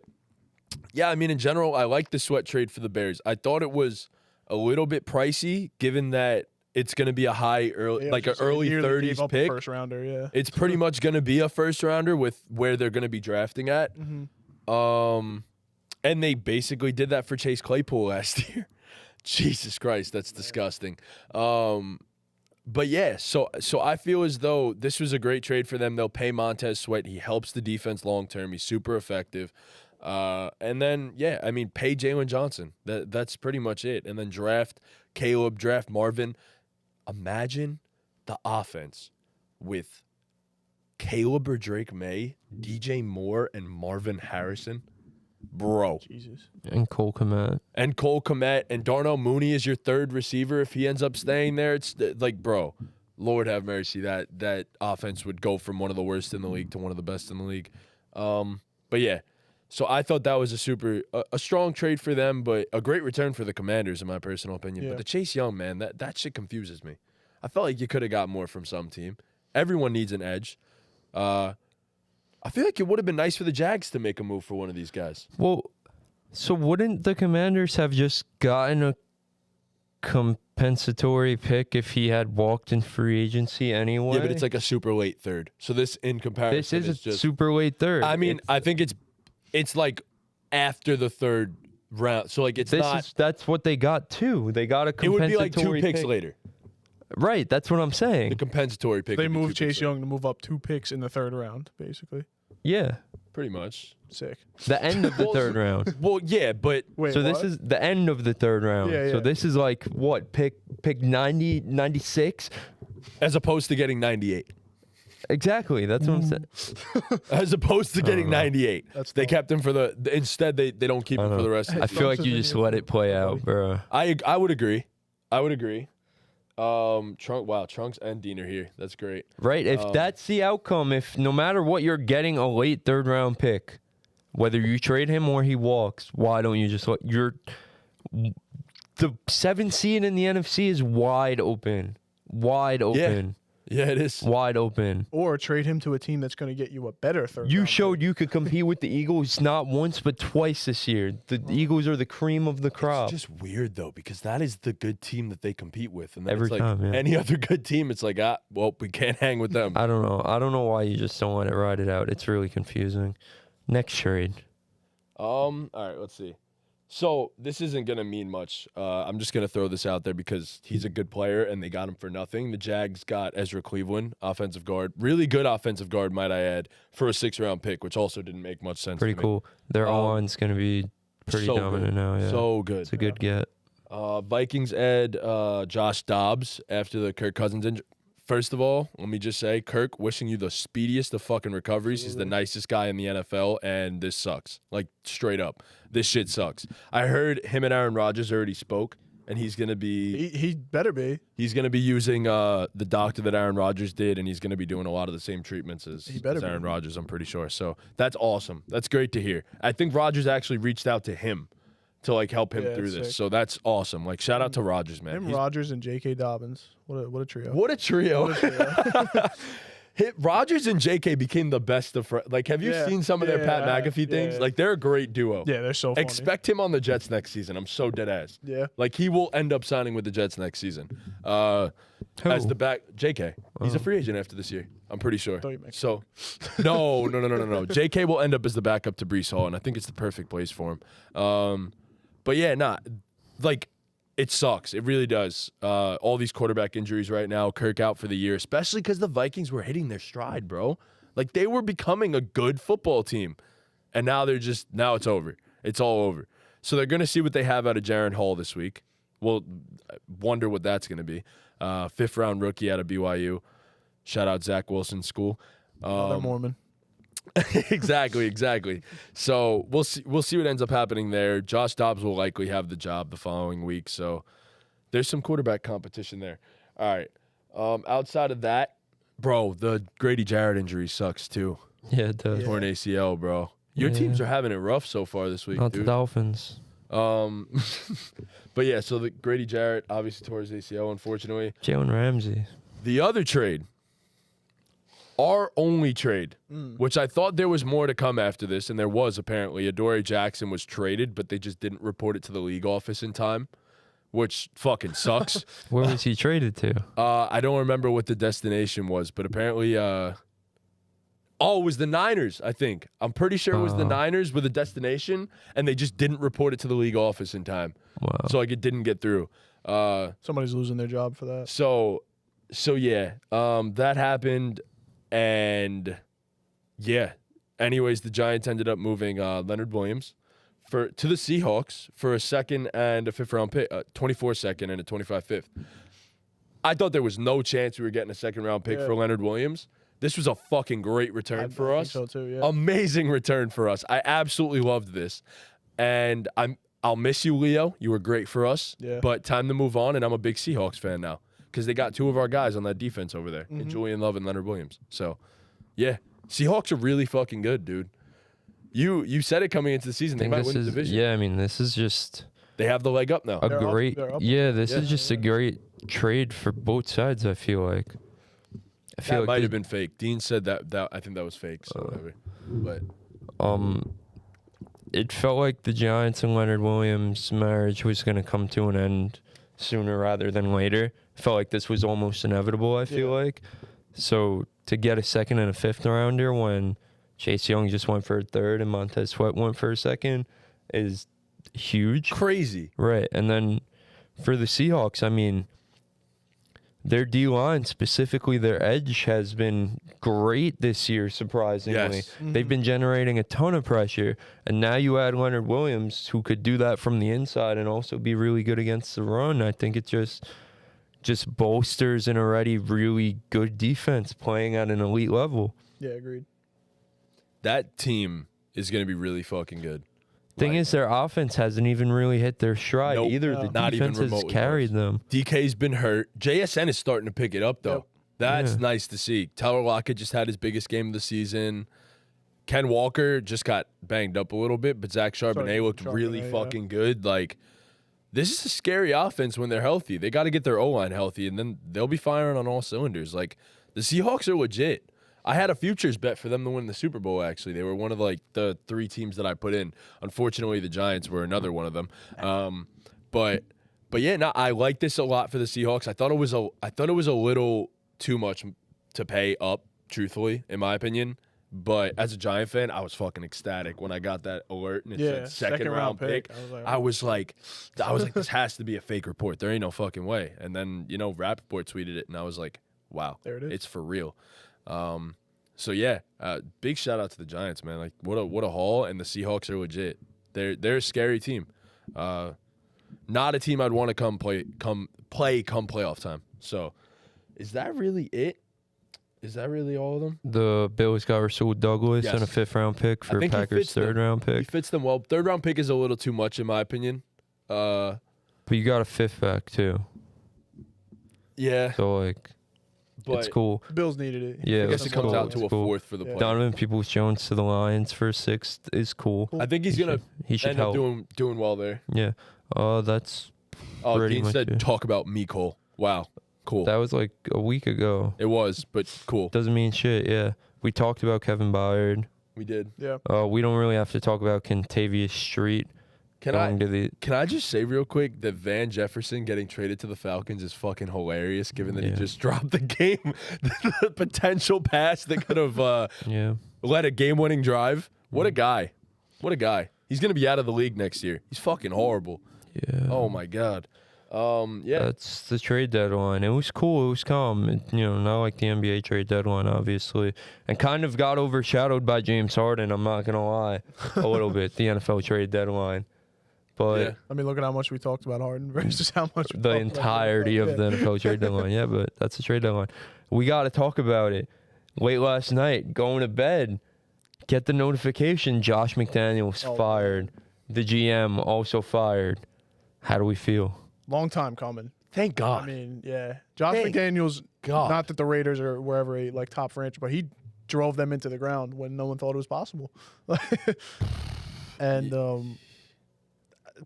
yeah, I mean, in general, I like the Sweat trade for the Bears. I thought it was a little bit pricey, given that it's going to be a high, early, like an early 30s pick. First rounder, yeah. It's pretty much going to be a first rounder with where they're going to be drafting at. And they basically did that for Chase Claypool last year. Jesus Christ, that's disgusting. But yeah, so I feel as though this was a great trade for them. They'll pay Montez Sweat. He helps the defense long term. He's super effective. And then yeah, I mean, pay Jalen Johnson. That's pretty much it. And then draft Caleb, draft Marvin. Imagine the offense with Caleb or Drake May, DJ Moore, and Marvin Harrison. Bro. Jesus. And Cole Kmet. And Darnell Mooney is your third receiver if he ends up staying there. It's like, bro, Lord have mercy. That offense would go from one of the worst in the league to one of the best in the league. But yeah, so I thought that was a strong trade for them, but a great return for the Commanders, in my personal opinion. Yeah. But the Chase Young, man, that shit confuses me. I felt like you could have got more from some team. Everyone needs an edge. I feel like it would have been nice for the Jags to make a move for one of these guys. Well, so wouldn't the Commanders have just gotten a compensatory pick if he had walked in free agency anyway? Yeah, but it's like a super late third. So this, in comparison, This is just super late third. I mean, I think it's like after the third round. So like That's what they got too. They got a it compensatory would be like 2 picks pick. later. Right, that's what I'm The saying. compensatory pick. They would be moved 2 picks Chase Young to move up 2 picks in the third round, basically. Yeah, later. Pretty much. Sick. the end of the third round. Well, yeah, but Wait, So this what? is the end of the third round. Yeah, So yeah. this is like what, pick 90, 96? as opposed to getting 98. Exactly. That's what I'm saying. As opposed to getting 98. That's They dumb. kept him for instead they don't keep him for the rest of the I feel like you just let it play out, bro. I would agree. Trunks and Dean are here. That's great. Right? If that's the outcome, if no matter what you're getting a late third round pick, whether you trade him or he walks, why don't you just let the 7th seed in the NFC is wide open. Wide open. Yeah, it is. Wide open. Or trade him to a team that's going to get you a better third You round showed pick. you could compete with the Eagles not once but twice this year. The Eagles are the cream of the crop. It's just weird though, because that is the good team that they compete with, and then Every it's like time, yeah. any other good team, it's like well, we can't hang with them. I don't know. I don't know why you just don't let it ride it out. It's really confusing. Next trade. All right, let's see. So this isn't gonna mean much. I'm just gonna throw this out there because he's a good player and they got him for nothing. The Jags got Ezra Cleveland, offensive guard, really good offensive guard, might I add, for a 6th-round pick, which also didn't make much sense. Pretty to me. cool. Their O-line's going to be pretty So dominant good. now. Yeah. So good. It's a good get. Vikings add Josh Dobbs after the Kirk Cousins injury. First of all, let me just say, Kirk, wishing you the speediest of fucking recoveries. He's the nicest guy in the NFL, and this sucks. Like, straight up. This shit sucks. I heard him and Aaron Rodgers already spoke, and he's going to be He better be. he's going to be using the doctor that Aaron Rodgers did, and he's going to be doing a lot of the same treatments as better Aaron be. Rodgers, I'm pretty sure. So that's awesome. That's great to hear. I think Rodgers actually reached out to him to like help him Yeah, through that's this. sick. So that's awesome. Like, shout out to Rodgers, man. Him, He's- Rodgers, and J.K. Dobbins. What a trio. What a trio. What a trio. Rodgers and JK became the best of friends. Like, have you Yeah. seen some of their Yeah, Pat I have. McAfee things? Yeah. Like, they're a great duo. Yeah, they're so funny. Expect him on the Jets next season. I'm so dead ass. Yeah. Like, he will end up signing with the Jets next season. As the back, JK. He's a free agent after this year. I'm pretty sure. Thought you meant So, no. JK will end up as the backup to Breece Hall, and I think it's the perfect place for him. But yeah, like, it sucks. It really does. All these quarterback injuries right now. Kirk out for the year, especially because the Vikings were hitting their stride, bro. Like, they were becoming a good football team. And now now it's over. It's all over. So they're going to see what they have out of Jaron Hall this week. We'll wonder what that's going to be. 5th-round rookie out of BYU. Shout out Zach Wilson's school. Another Mormon. Exactly. So we'll see what ends up happening there. Josh Dobbs will likely have the job the following week. So there's some quarterback competition there. All right. Outside of that, Bro, the Grady Jarrett injury sucks too. Yeah, it does. Torn ACL, bro. Your Yeah. teams are having it rough so far this week, Not the dude. Dolphins. But yeah, so the Grady Jarrett obviously tore his ACL, unfortunately. Jalen Ramsey. The other trade, our only trade, which I thought there was more to come after this, and there was apparently. Adoree Jackson was traded, but they just didn't report it to the league office in time, which fucking sucks. Where was he traded to? I don't remember what the destination was, but apparently, it was the Niners, I think. I'm pretty sure it was the Niners with a destination, and they just didn't report it to the league office in time. Wow. So, like, it didn't get through. Somebody's losing their job for that. So yeah, that happened, and yeah. Anyways, the Giants ended up moving Leonard Williams to the Seahawks for a second and a fifth-round pick, 24 second and a 25 fifth. I thought there was no chance we were getting a second-round pick for Leonard Williams. This was a fucking great return for us. I think so too, yeah. Amazing return for us. I absolutely loved this, and I'll miss you, Leo. You were great for us. Yeah. But time to move on, and I'm a big Seahawks fan now because they got two of our guys on that defense over there, and Julian Love and Leonard Williams. So, yeah, Seahawks are really fucking good, dude. You said it coming into the season. They might win the division. Yeah, I mean, this is just They have the leg up now. a great. they're up. Yeah, this is just a great trade for both sides. I feel like. That might have been fake. Dean said that I think that was fake. So whatever. But it felt like the Giants and Leonard Williams marriage was going to come to an end sooner rather than later. Felt like this was almost inevitable, I feel like. So to get a second and a fifth rounder when Chase Young just went for a third and Montez Sweat went for a second is huge. crazy. Right. And then for the Seahawks, I mean, their D-line, specifically their edge, has been great this year, surprisingly. Yes. They've been generating a ton of pressure. And now you add Leonard Williams, who could do that from the inside and also be really good against the run. I think it just bolsters an already really good defense playing at an elite level. Yeah, agreed. That team is going to be really fucking good. Thing is, their offense hasn't even really hit their stride Nope. either. No. The Not even defense has remotely carried close. them. DK's been hurt. JSN is starting to pick it up, though. Yep. That's Yeah. nice to see. Tyler Lockett just had his biggest game of the season. Ken Walker just got banged up a little bit, but Zach Charbonnet looked really Charbonnet, fucking good. Like, this is a scary offense when they're healthy. They got to get their O-line healthy, and then they'll be firing on all cylinders. Like, the Seahawks are legit. I had a futures bet for them to win the Super Bowl, actually. They were one of the three teams that I put in. Unfortunately, the Giants were another one of them. But yeah, no, I like this a lot for the Seahawks. I thought it was a little too much to pay up, truthfully, in my opinion. But as a Giant fan, I was fucking ecstatic when I got that alert and it said second round pick. I was like, this has to be a fake report. There ain't no fucking way. And then, Rappaport tweeted it, and I was like, wow, There it is. It's for real. So yeah, big shout out to the Giants, man. Like what a haul, and the Seahawks are legit. They're a scary team. Not a team I'd want to come play come playoff time. So, is that really it? Is that really all of them? The Bills got Rasul Douglas and a Yes. fifth-round pick for I think he Packers' fits them. third-round He pick. fits them well. Third round pick is a little too much in my opinion. But you got a fifth back, too. Yeah, So, like, but it's cool. Bills needed it. Yeah, I guess it it's comes cool. out to It's a cool. fourth for the Yeah. play. Donovan Peoples-Jones to the Lions for sixth is cool. I think he's gonna He should end up help. doing well there. Yeah. That's Oh, Pretty Dean much, said yeah. talk about me, Cole. Wow, cool. that was like a week ago. It was, but cool. Doesn't mean shit. Yeah. We talked about Kevin Byard. We did. Yeah. We don't really have to talk about Contavious Street Can I going to the. Can I just say real quick that Van Jefferson getting traded to the Falcons is fucking hilarious, given that he Yeah. just dropped the game, the potential pass that could have Yeah. led a game-winning drive. What a guy! What a guy! He's gonna be out of the league next year. He's fucking horrible. Yeah. Oh my god. Yeah. That's the trade deadline. It was cool. It was calm. Not like the NBA trade deadline, obviously. And kind of got overshadowed by James Harden, I'm not going to lie, a little bit, the NFL trade deadline. But Yeah. I mean, look at how much we talked about Harden versus how much we the talked about entirety Harden. of the NFL trade deadline. Yeah, but that's the trade deadline. We got to talk about it. Late last night, going to bed, get the notification Josh McDaniels Oh, fired. The GM also fired. How do we feel? Long time coming. Thank God. I mean, yeah. Josh Hey. McDaniels God. Not that the Raiders are wherever a like top franchise, but he drove them into the ground when no one thought it was possible. And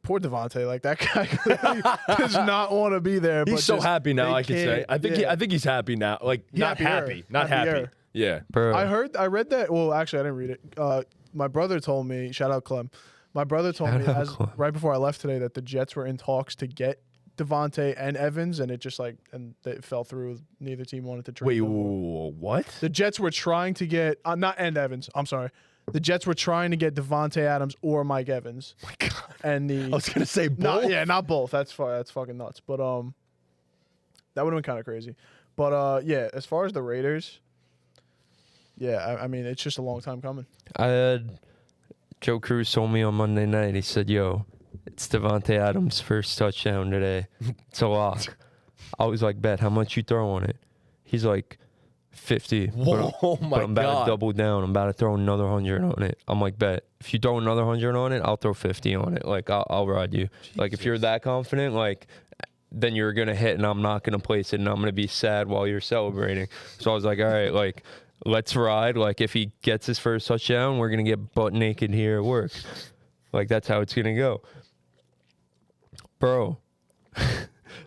poor Devontae, like that guy clearly does not want to be there. He's but so just, happy now. they I can say. can't- I think he's happy now. Like not happy, not happy. Happier. Yeah. Bro. I read that. Well, actually, I didn't read it. My brother told me. Shout out Clem. My brother told me Shout out Clem. right before I left today that the Jets were in talks to get Devontae and Evans, and it just it fell through. Neither team wanted to trade. Wait, them. what? The Jets were trying to get not and Evans. I'm sorry. The Jets were trying to get Devontae Adams or Mike Evans. Oh my God. And the I was gonna say both. not both. That's fucking nuts. But that would have been kind of crazy. But yeah, as far as the Raiders, yeah, I mean it's just a long time coming. I had Joe Cruz told me on Monday night. He said, "Yo, it's Devontae Adams' first touchdown today. It's a lock." I was like, "Bet, how much you throw on it?" He's like, 50. Whoa, oh my But I'm about God. to double down. I'm about to throw another 100 on it. I'm like, bet. If you throw another 100 on it, I'll throw 50 on it. Like, I'll ride you. Like, if you're that confident, like, then you're going to hit and I'm not going to place it and I'm going to be sad while you're celebrating. So I was like, all right, like, let's ride. Like, if he gets his first touchdown, we're going to get butt naked here at work. Like, that's how it's going to go. Bro,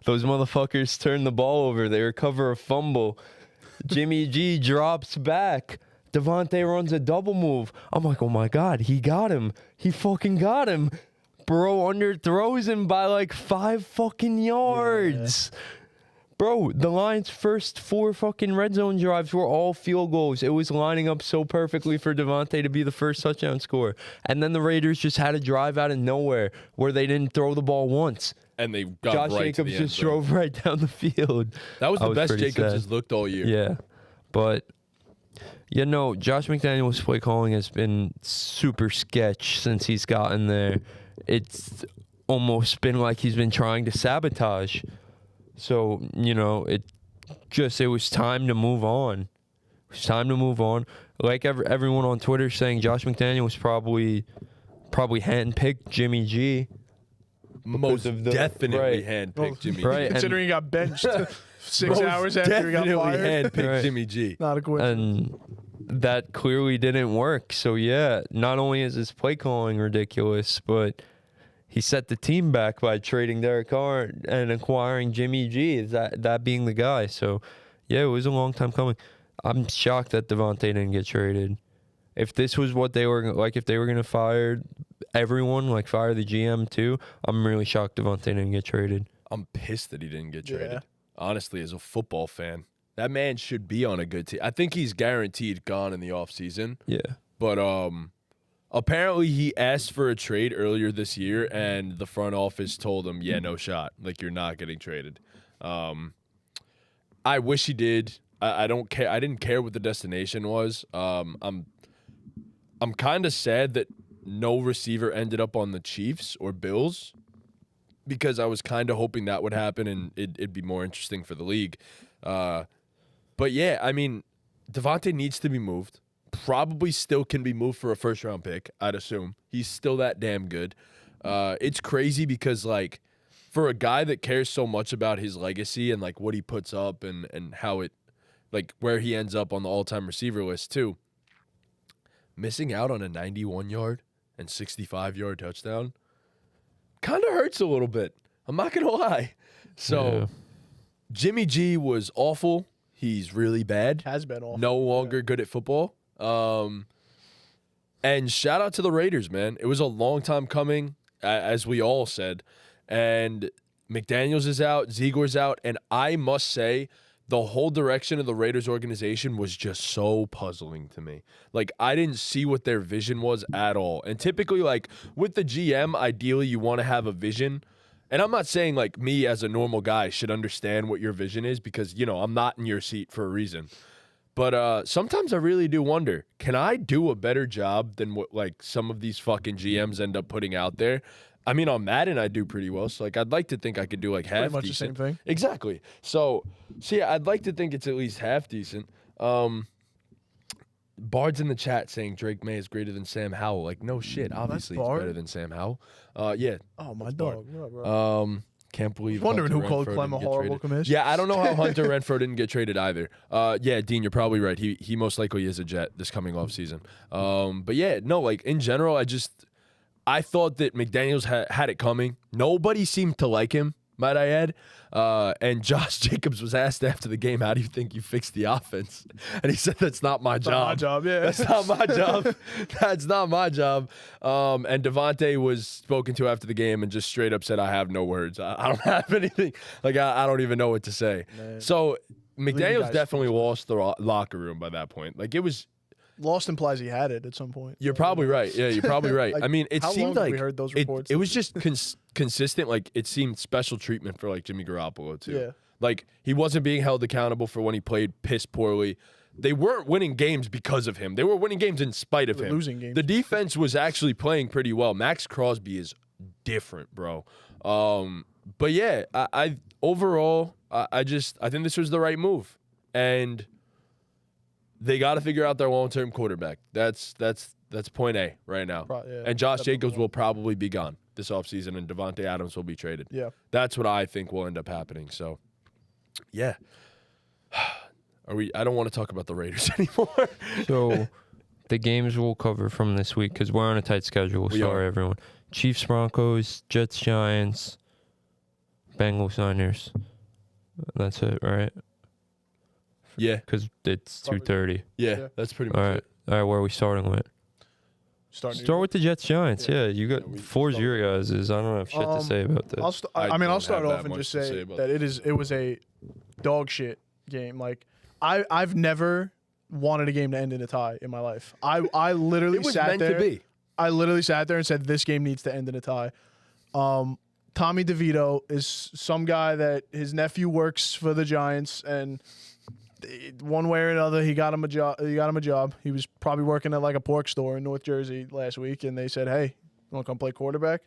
those motherfuckers turn the ball over. They recover a fumble. Jimmy G drops back. Devontae runs a double move. I'm like, oh my God, he got him. He fucking got him. Bro underthrows him by like 5 fucking yards. Bro, the Lions' first 4 fucking red zone drives were all field goals. It was lining up so perfectly for Devontae to be the first touchdown scorer. And then the Raiders just had a drive out of nowhere where they didn't throw the ball once. And they got Josh right to Jacobs the end just zone. drove right down the field. That was I the best pretty Jacobs sad. has looked all year. Yeah, but Josh McDaniels' play calling has been super sketch since he's gotten there. It's almost been like he's been trying to sabotage. So, it was time to move on. It was time to move on. Like everyone on Twitter saying Josh McDaniels probably handpicked Jimmy G. Most definitely right. handpicked Jimmy Right. G. Considering he got benched 6 Most hours after he got definitely fired. handpicked Right. Jimmy G. Not a coincidence. And that clearly didn't work. So, yeah, not only is his play calling ridiculous, but he set the team back by trading Derek Carr and acquiring Jimmy G, that being the guy. So, yeah, it was a long time coming. I'm shocked that Devontae didn't get traded. If this was what they were like, if they were going to fire everyone, like fire the GM too, I'm really shocked Devontae didn't get traded. I'm pissed that he didn't get Yeah. traded. Honestly, as a football fan, that man should be on a good team. I think he's guaranteed gone in the offseason. Yeah. But apparently he asked for a trade earlier this year, and the front office told him, yeah, no shot. Like, you're not getting traded. I wish he did. I don't care. I didn't care what the destination was. I'm kind of sad that no receiver ended up on the Chiefs or Bills, because I was kind of hoping that would happen and it'd be more interesting for the league. But yeah, I mean, Devontae needs to be moved. Probably still can be moved for a first-round pick, I'd assume. He's still that damn good. It's crazy because, like, for a guy that cares so much about his legacy and, like, what he puts up and how it, like, where he ends up on the all-time receiver list, too, missing out on a 91-yard and 65-yard touchdown kind of hurts a little bit. I'm not going to lie. So, Yeah. Jimmy G was awful. He's really bad. Has been awful. No longer good at football. And shout out to the Raiders, man. It was a long time coming, as we all said. And McDaniels is out, Ziegler's out, and I must say, the whole direction of the Raiders organization was just so puzzling to me. Like, I didn't see what their vision was at all. And typically, like, with the GM, ideally you want to have a vision. And I'm not saying, like, me as a normal guy should understand what your vision is because, you know, I'm not in your seat for a reason. But sometimes I really do wonder, can I do a better job than what, like, some of these fucking GMs end up putting out there? I mean, on Madden, I do pretty well. So, like, I'd like to think I could do, like, half Pretty much decent. the same thing. Exactly. So yeah, I'd like to think it's at least half decent. Bard's in the chat saying Drake May is greater than Sam Howell. Like, no shit. Obviously, he's Bard? better than Sam Howell. Yeah. Oh, my That's dog. What up, bro? Can't believe. Wondering Hunter who called Renfrow Clem a didn't get horrible traded. commission. Yeah, I don't know how Hunter Renfrow didn't get traded either. Yeah, Dean, you're probably right. He most likely is a Jet this coming off season. But yeah, no, like in general, I thought that McDaniels had it coming. Nobody seemed to like him, might I add. And Josh Jacobs was asked after the game, "How do you think you fixed the offense?" And he said, "That's not my job. Not my job, yeah. That's not my job. That's not my job." And Devontae was spoken to after the game and just straight up said, "I have no words. I don't have anything. Like I don't even know what to say." Man. So you McDaniels guys definitely lost the locker room by that point. Like it was. Lost implies he had it at some point. You're probably right. Yeah, you're probably right. Like, I mean, it how seemed long have like we heard those it reports? was just consistent. Like it seemed special treatment for like Jimmy Garoppolo too. Yeah. Like he wasn't being held accountable for when he played piss poorly. They weren't winning games because of him. They were winning games in spite of him. Losing games. The defense was actually playing pretty well. Max Crosby is different, bro. But yeah, I overall, I think this was the right move, and they got to figure out their long-term quarterback. That's point A right now. Yeah, and Josh that's Jacobs number will probably be gone this offseason, and Devontae Adams will be traded. Yeah. That's what I think will end up happening. So, yeah. I don't want to talk about the Raiders anymore. So, the games we'll cover from this week, because we're on a tight schedule. Sorry, everyone. Chiefs, Broncos, Jets, Giants, Bengals, Niners. That's it, right? Yeah. Because it's 2:30. Yeah, that's pretty much All right. it. All right, where are we starting with? Start with the Jets, Giants. Yeah, you got four's your guys'. I don't have shit to say about this. I'll don't start have off that and much just to say say about that it was a dog shit game. Like I've never wanted a game to end in a tie in my life. I literally It was sat meant there. to be. I literally sat there and said this game needs to end in a tie. Tommy DeVito is some guy that his nephew works for the Giants, and one way or another he got him a job. He was probably working at like a pork store in North Jersey last week, and they said, "Hey, you want to come play quarterback?"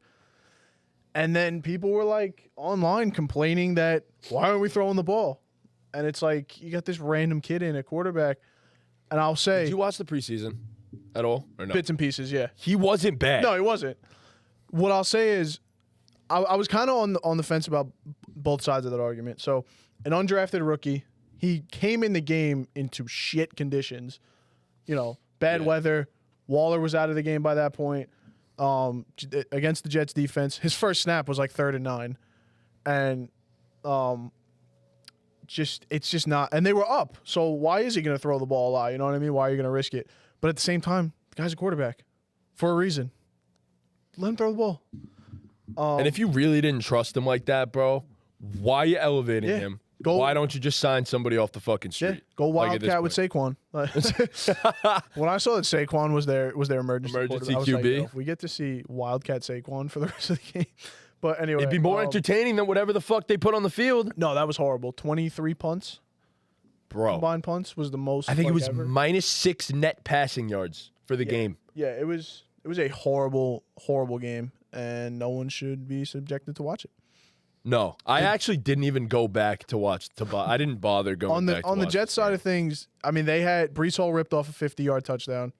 And then people were like online complaining that why aren't we throwing the ball? And it's like you got this random kid in at quarterback, and I'll say Did you watch the preseason at all or no? bits and pieces, yeah. He wasn't bad. No, he wasn't. What I'll say is, I was kind of on the fence about both sides of that argument. So, an undrafted rookie, he came in the game into shit conditions. You know, bad weather. Waller was out of the game by that point. Against the Jets defense, his first snap was like 3rd and 9, and it's just not. And they were up. So why is he going to throw the ball a lot? You know what I mean? Why are you going to risk it? But at the same time, the guy's a quarterback for a reason. Let him throw the ball. And if you really didn't trust him like that, bro, why are you elevating Yeah. him? Go- Why don't you just sign somebody off the fucking Yeah, street? go Like, at this Wildcat with point. Saquon. When I saw that Saquon was their emergency Emergency quarterback, I was like, QB. yo, if we get to see Wildcat Saquon for the rest of the game. But anyway, It'd be more entertaining than whatever the fuck they put on the field. No, that was horrible. 23 punts, Bro, combined punts was the most. I think it like, was ever. -6 net passing yards for the game. Yeah, it was a horrible game, and no one should be subjected to watch it. No, I actually didn't even go back to watch. I didn't bother going back to On the watch Jets this side game. of things, I mean, they had Brees Hall ripped off a 50-yard touchdown.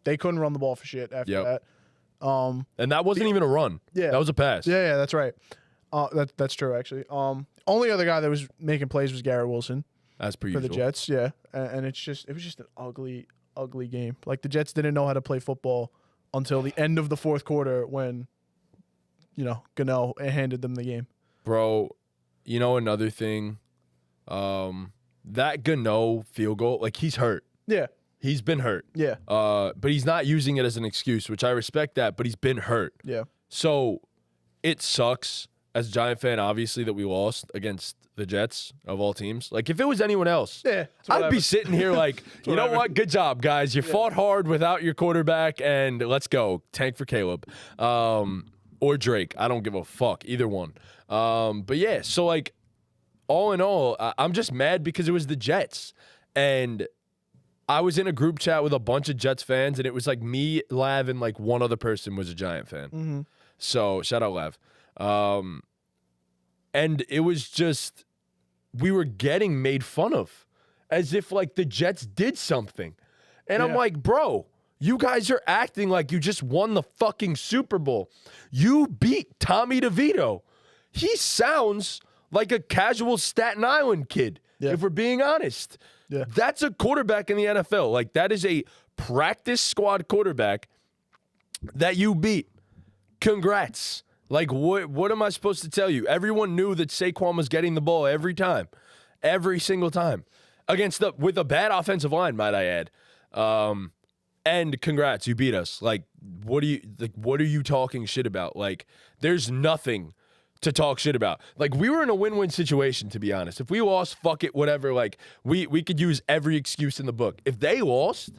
They couldn't run the ball for shit after Yep. that. And that wasn't even a run. Yeah. That was a pass. Yeah, that's right. That's true actually. Only other guy that was making plays was Garrett Wilson As per for usual. the Jets. Yeah, and it was just an ugly game. Like the Jets didn't know how to play football until the end of the fourth quarter when, Gano handed them the game. Bro, you know another thing? That Gano field goal, like he's hurt. Yeah, He's been hurt. yeah, But he's not using it as an excuse, which I respect that, but he's been hurt. yeah. So it sucks as a Giant fan, obviously, that we lost against the Jets of all teams. Like, if it was anyone else, Yeah, it's I'd whatever. be sitting here like, you know whatever. what? Good job, guys. You fought hard without your quarterback, and let's go. Tank for Caleb. Or Drake. I don't give a fuck. Either one. But yeah, so like, all in all, I'm just mad because it was the Jets. And I was in a group chat with a bunch of Jets fans, and it was like me, Lav, and like one other person was a Giant fan. Mm-hmm. So shout out Lav. And it was just, we were getting made fun of as if like the Jets did something. And I'm Yeah. like, bro, you guys are acting like you just won the fucking Super Bowl. You beat Tommy DeVito. he sounds like a casual Staten Island kid, Yeah. if we're being honest. Yeah. That's a quarterback in the NFL. Like, that is a practice squad quarterback that you beat. Congrats. Like, what am I supposed to tell you? Everyone knew that Saquon was getting the ball every time. Every single time. With a bad offensive line, might I add. And congrats, you beat us. Like, what are you talking shit about? Like, there's nothing to talk shit about. Like, we were in a win-win situation, to be honest. If we lost, fuck it, whatever. Like, we could use every excuse in the book. If they lost,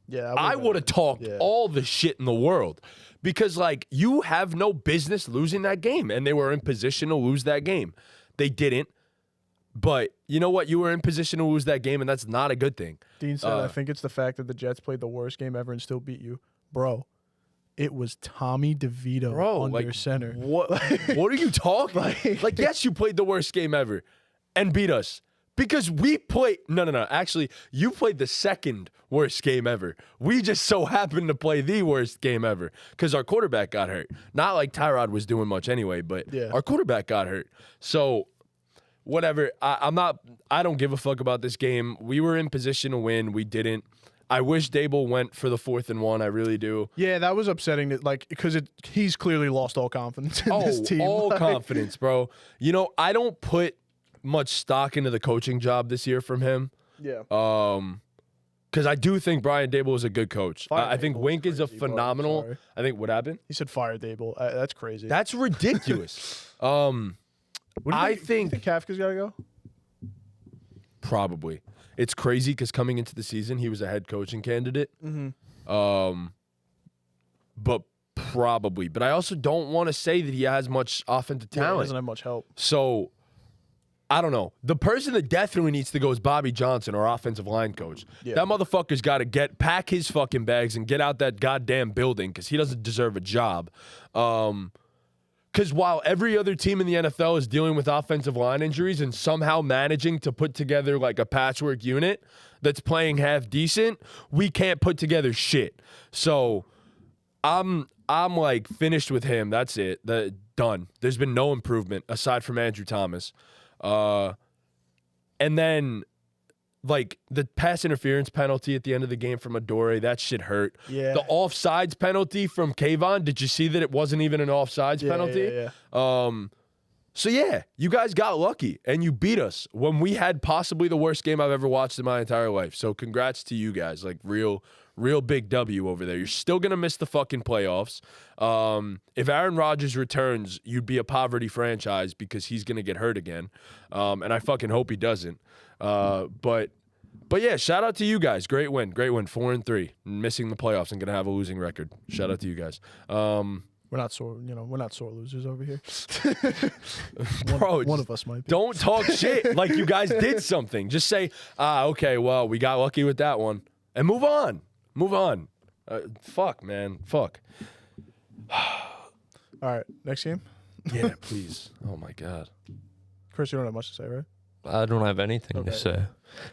Yeah, I would have talked all the shit in the world. Because, like, you have no business losing that game. And they were in position to lose that game. They didn't. But you know what? You were in position to lose that game, and that's not a good thing. Dean said, I think it's the fact that the Jets played the worst game ever and still beat you. Bro, it was Tommy DeVito under center. What are you talking about? Like, yes, you played the worst game ever and beat us. Because we played – no. Actually, you played the second worst game ever. We just so happened to play the worst game ever because our quarterback got hurt. Not like Tyrod was doing much anyway, but our quarterback got hurt. So – whatever. I don't give a fuck about this game. We were in position to win. We didn't. I wish Dable went for the 4th and 1. I really do. Yeah, that was upsetting. Because he's clearly lost all confidence in this team. All confidence, bro. You know, I don't put much stock into the coaching job this year from him. Yeah. Because I do think Brian Dable is a good coach. I think Dable Wink is a crazy, bro. phenomenal. Sorry. I think what happened? He said fire Dable. That's crazy. That's ridiculous. I think Kafka's got to go. Probably. It's crazy because coming into the season, he was a head coaching candidate. But probably. But I also don't want to say that he has much offensive talent. He doesn't have much help. So, I don't know. The person that definitely needs to go is Bobby Johnson, our offensive line coach. Yeah. That motherfucker's got to pack his fucking bags and get out that goddamn building because he doesn't deserve a job. Because while every other team in the NFL is dealing with offensive line injuries and somehow managing to put together like a patchwork unit that's playing half decent, we can't put together shit. So I'm like finished with him. That's it. Done. There's been no improvement aside from Andrew Thomas. And then like the pass interference penalty at the end of the game from Adore, that shit hurt. Yeah. The offsides penalty from Kayvon, did you see that it wasn't even an offsides penalty? Yeah. So yeah, you guys got lucky and you beat us when we had possibly the worst game I've ever watched in my entire life. So congrats to you guys. Like real big W over there. You're still going to miss the fucking playoffs. If Aaron Rodgers returns, you'd be a poverty franchise because he's going to get hurt again. And I fucking hope he doesn't. But yeah, shout out to you guys. Great win. 4-3. Missing the playoffs and going to have a losing record. Shout out to you guys. We're not sore losers over here. Bro, one of us might be. Don't talk shit like you guys did something. Just say, okay, well, we got lucky with that one. And move on. Fuck, man. Fuck. All right, next game. Yeah, please. Oh, my God. Chris, you don't have much to say, right? I don't have anything to say.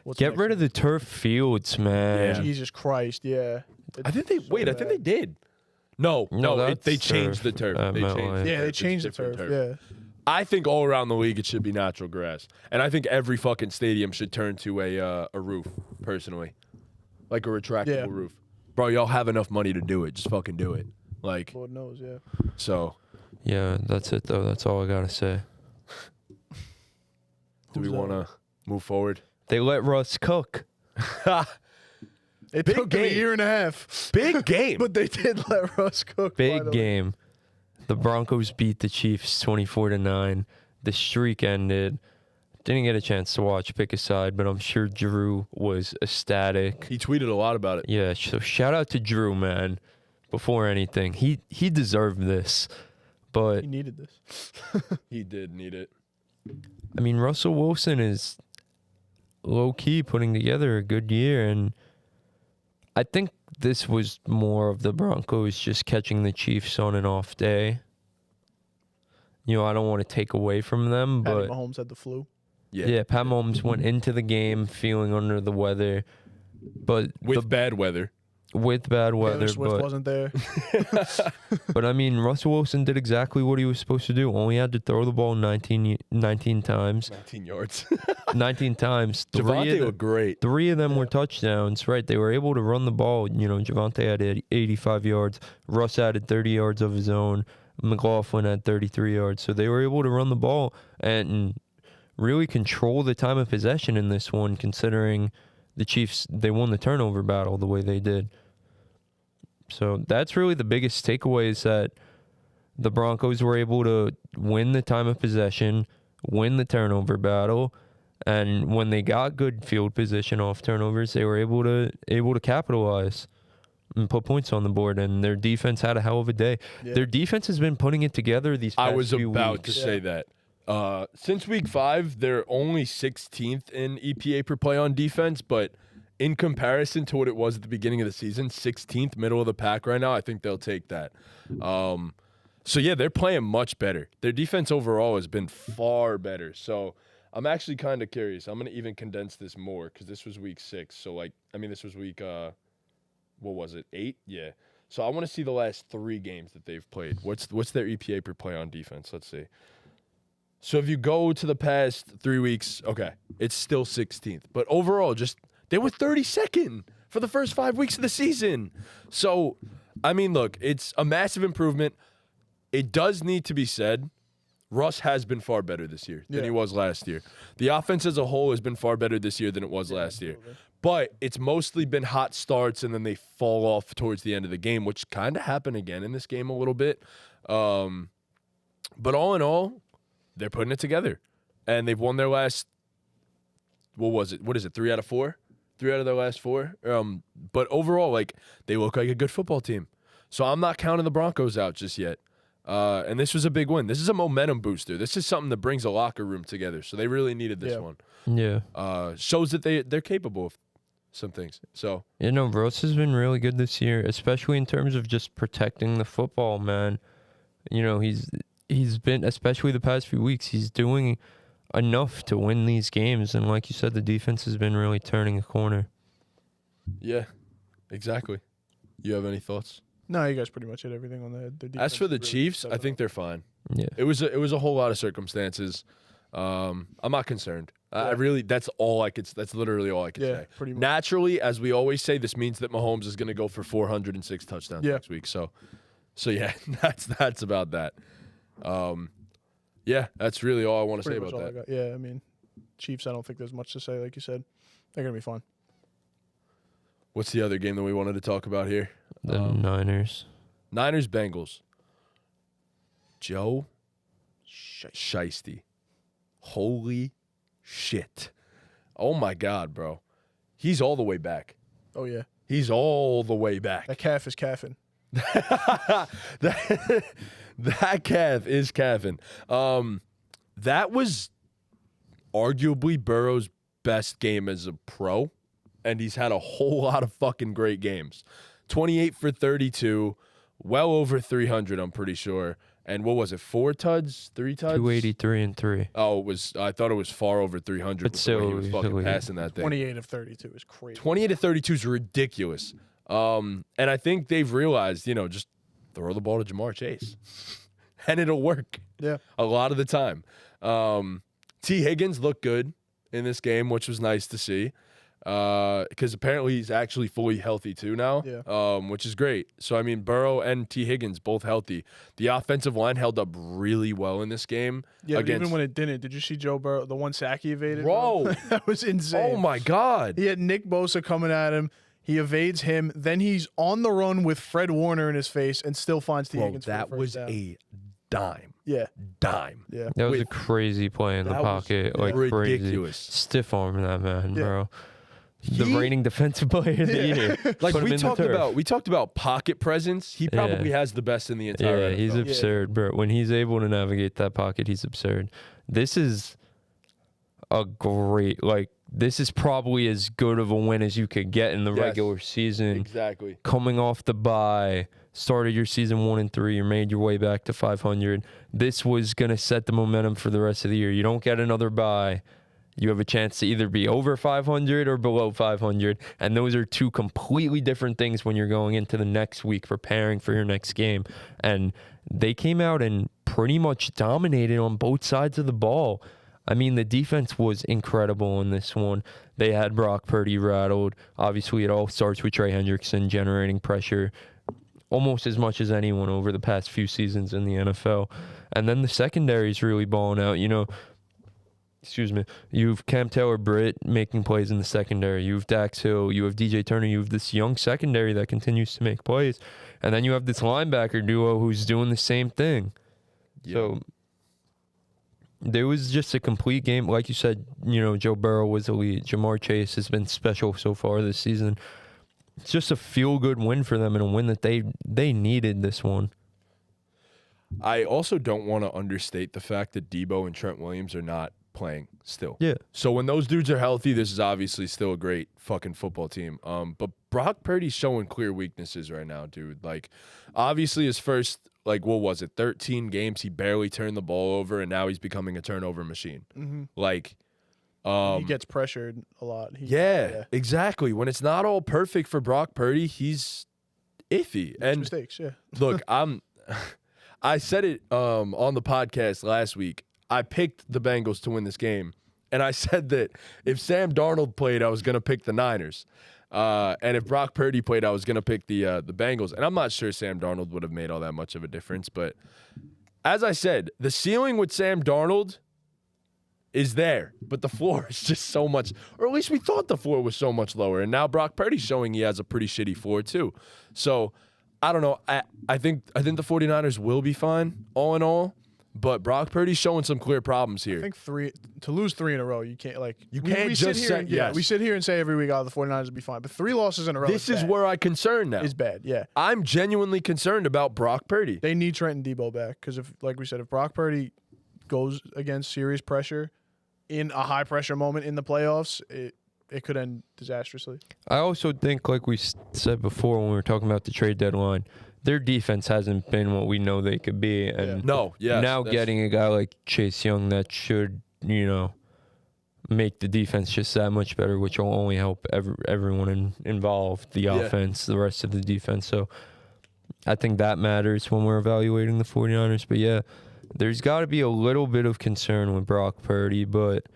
What's Get next rid of the turf fields, man. Jesus Christ, yeah. I think they did. No, that's they changed the turf. They changed the turf. Yeah. I think all around the league it should be natural grass, and I think every fucking stadium should turn to a roof. Personally, like a retractable roof. Bro, y'all have enough money to do it. Just fucking do it. Like, Lord knows, yeah. So. Yeah, that's it though. That's all I gotta say. Do we want to move forward? They let Russ cook. It took them a year and a half. Big game. But they did let Russ cook. Big game. The Broncos beat the Chiefs 24-9. The streak ended. Didn't get a chance to watch Pick a Side, but I'm sure Drew was ecstatic. He tweeted a lot about it. Yeah, so shout out to Drew, man. Before anything, he deserved this, but he needed this. He did need it. I mean, Russell Wilson is low key putting together a good year, and I think this was more of the Broncos just catching the Chiefs on an off day. You know, I don't want to take away from them, Patty but Mahomes had the flu. Yeah, Pat Mahomes went into the game feeling under the weather, but with bad weather. with bad weather, Taylor Swift but wasn't there. but I mean, Russell Wilson did exactly what he was supposed to do. Only had to throw the ball 19 times. 19 yards. 19 times. Javonte looked great. 3 of them were touchdowns, right? They were able to run the ball. You know, Javonte had 85 yards. Russ added 30 yards of his own. McLaughlin had 33 yards. So they were able to run the ball and really control the time of possession in this one, considering the Chiefs, they won the turnover battle the way they did. So that's really the biggest takeaway, is that the Broncos were able to win the time of possession, win the turnover battle, and when they got good field position off turnovers, they were able to capitalize and put points on the board. And their defense had a hell of a day. Yeah. Their defense has been putting it together these past few weeks. I was about to say that. Since week 5, they're only 16th in EPA per play on defense, but in comparison to what it was at the beginning of the season, 16th, middle of the pack right now, I think they'll take that. So, yeah, they're playing much better. Their defense overall has been far better. So, I'm actually kind of curious. I'm going to even condense this more because this was week 6. So, this was week, what was it, 8? Yeah. So, I want to see the last 3 games that they've played. What's their EPA per play on defense? Let's see. So if you go to the past 3 weeks, okay, it's still 16th. But overall, they were 32nd for the first 5 weeks of the season. So, I mean, look, it's a massive improvement. It does need to be said, Russ has been far better this year than he was last year. The offense as a whole has been far better this year than it was last year. But it's mostly been hot starts, and then they fall off towards the end of the game, which kind of happened again in this game a little bit. But all in all, they're putting it together, and they've won their last, what is it, 3 out of 4? 3 out of their last 4. But overall, they look like a good football team. So I'm not counting the Broncos out just yet. And this was a big win. This is a momentum booster. This is something that brings a locker room together. So they really needed this one. Yeah. Shows that they're capable of some things. So Russ has been really good this year, especially in terms of just protecting the football, man. He's been, especially the past few weeks, he's doing enough to win these games. And like you said, the defense has been really turning a corner. Yeah, exactly. You have any thoughts? No, you guys pretty much hit everything on the head. As for the Chiefs, I think they're fine. Yeah. It was a whole lot of circumstances. I'm not concerned. That's literally all I could say. Pretty much. Naturally, as we always say, this means that Mahomes is going to go for 406 touchdowns next week. So yeah, that's about that. Yeah, that's really all I want to say about that. Yeah, I mean, Chiefs, I don't think there's much to say. Like you said, they're going to be fine. What's the other game that we wanted to talk about here? The Niners. Niners-Bengals. Joe Shiesty. Holy shit. Oh, my God, bro. He's all the way back. Oh, yeah. He's all the way back. That calf is calfing. That calf is calving. That was arguably Burrow's best game as a pro, and he's had a whole lot of fucking great games. 28 for 32, well over 300, I'm pretty sure. And what was it, 4 tuds, 3 tuds? 283 and 3. Oh, I thought it was far over 300. But still, he was fucking passing that thing. 28 of 32 is crazy. 28 of 32 is ridiculous. And I think they've realized, just throw the ball to Jamar Chase. And it'll work. Yeah. A lot of the time. T. Higgins looked good in this game, which was nice to see. Because apparently he's actually fully healthy too now, which is great. So, I mean, Burrow and T. Higgins both healthy. The offensive line held up really well in this game. Yeah, but even when it didn't, did you see Joe Burrow, the one sack he evaded? Bro. That was insane. Oh, my God. He had Nick Bosa coming at him. He evades him. Then he's on the run with Fred Warner in his face and still finds T. Higgins. That was a dime. Yeah. Dime. Yeah. That was a crazy play in the pocket. Ridiculous. Crazy. Stiff arm that man, bro. The reigning defensive player of the year. We talked about pocket presence. He probably has the best in the entire NFL. He's absurd, bro. When he's able to navigate that pocket, he's absurd. This is a great, this is probably as good of a win as you could get in the regular season. Exactly. Coming off the bye, started your season 1-3, you made your way back to 500. This was going to set the momentum for the rest of the year. You don't get another bye. you have a chance to either be over 500 or below 500. And those are two completely different things when you're going into the next week preparing for your next game. And they came out and pretty much dominated on both sides of the ball. I mean, the defense was incredible in this one. They had Brock Purdy rattled. Obviously, it all starts with Trey Hendrickson generating pressure almost as much as anyone over the past few seasons in the NFL. And then the secondary is really balling out. You've Cam Taylor-Britt making plays in the secondary. You have Dax Hill. You have DJ Turner. You have this young secondary that continues to make plays. And then you have this linebacker duo who's doing the same thing. Yep. So there was just a complete game. Like you said, Joe Burrow was elite. Jamar Chase has been special so far this season. It's just a feel-good win for them and a win that they needed this one. I also don't want to understate the fact that Debo and Trent Williams are not playing still. Yeah. So when those dudes are healthy, this is obviously still a great fucking football team. But Brock Purdy's showing clear weaknesses right now, dude. Like, obviously his first, 13 games, he barely turned the ball over, and now he's becoming a turnover machine. Mm-hmm. He gets pressured a lot. Yeah, exactly. When it's not all perfect for Brock Purdy, he's iffy. And mistakes, yeah. Look, I said it on the podcast last week. I picked the Bengals to win this game, and I said that if Sam Darnold played, I was going to pick the Niners. And if Brock Purdy played, I was going to pick the Bengals. And I'm not sure Sam Darnold would have made all that much of a difference. But as I said, the ceiling with Sam Darnold is there, but the floor is just so much, or at least we thought the floor was so much lower. And now Brock Purdy's showing he has a pretty shitty floor too. So I don't know. I think the 49ers will be fine all in all. But Brock Purdy's showing some clear problems here. I think to lose three in a row, you can't we sit just here and, we sit here and say every week, the 49ers will be fine. But 3 losses in a row. This is where I concern now. Is bad, yeah. I'm genuinely concerned about Brock Purdy. They need Trent and Debo back because if Brock Purdy goes against serious pressure in a high pressure moment in the playoffs, it could end disastrously. I also think, like we said before when we were talking about the trade deadline, their defense hasn't been what we know they could be. And now getting a guy like Chase Young that should, make the defense just that much better, which will only help everyone involved, the offense, the rest of the defense. So I think that matters when we're evaluating the 49ers. But, yeah, there's got to be a little bit of concern with Brock Purdy. But,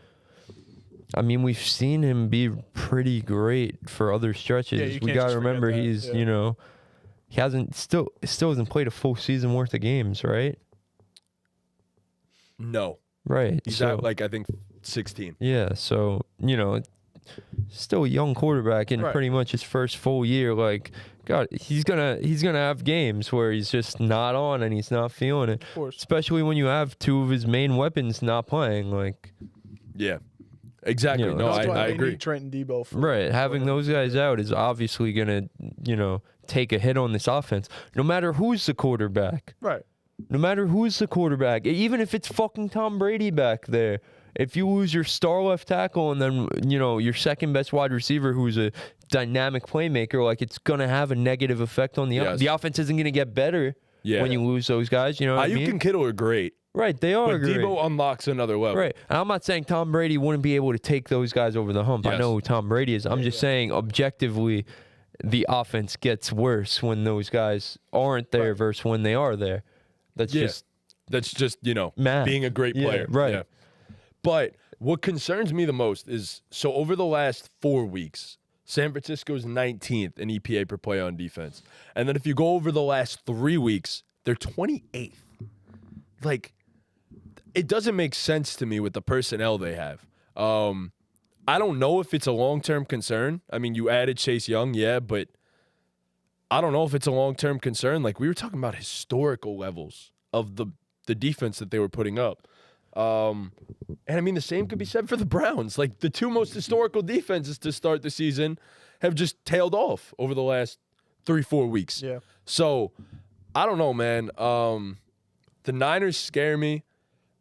I mean, we've seen him be pretty great for other stretches. Yeah, we got to remember he's, he still hasn't played a full season worth of games, right? No. Right. He's at I think 16. Yeah, so, still a young quarterback in pretty much his first full year. God, he's gonna have games where he's just not on and he's not feeling it. Of course. Especially when you have 2 of his main weapons not playing. Yeah. Exactly. I agree. Need Trent and Debo. Having those guys out is obviously going to, take a hit on this offense, no matter who's the quarterback. Right. No matter who's the quarterback, even if it's fucking Tom Brady back there. If you lose your star left tackle and then, your second best wide receiver who's a dynamic playmaker, it's going to have a negative effect on the offense. The offense isn't going to get better when you lose those guys. You know what I mean? Ayuk and Kittle are great. Right, they are great. Debo unlocks another level. Right, and I'm not saying Tom Brady wouldn't be able to take those guys over the hump. Yes. I know who Tom Brady is. I'm just saying objectively the offense gets worse when those guys aren't there versus when they are there. That's just math. Being a great player. Right. Yeah. But what concerns me the most is, so over the last 4 weeks, San Francisco's 19th in EPA per play on defense. And then if you go over the last 3 weeks, they're 28th. It doesn't make sense to me with the personnel they have. I don't know if it's a long-term concern. I mean, you added Chase Young, but I don't know if it's a long-term concern. We were talking about historical levels of the defense that they were putting up. And I mean, the same could be said for the Browns. The 2 most historical defenses to start the season have just tailed off over the last 3-4 weeks. Yeah. So I don't know, man. The Niners scare me.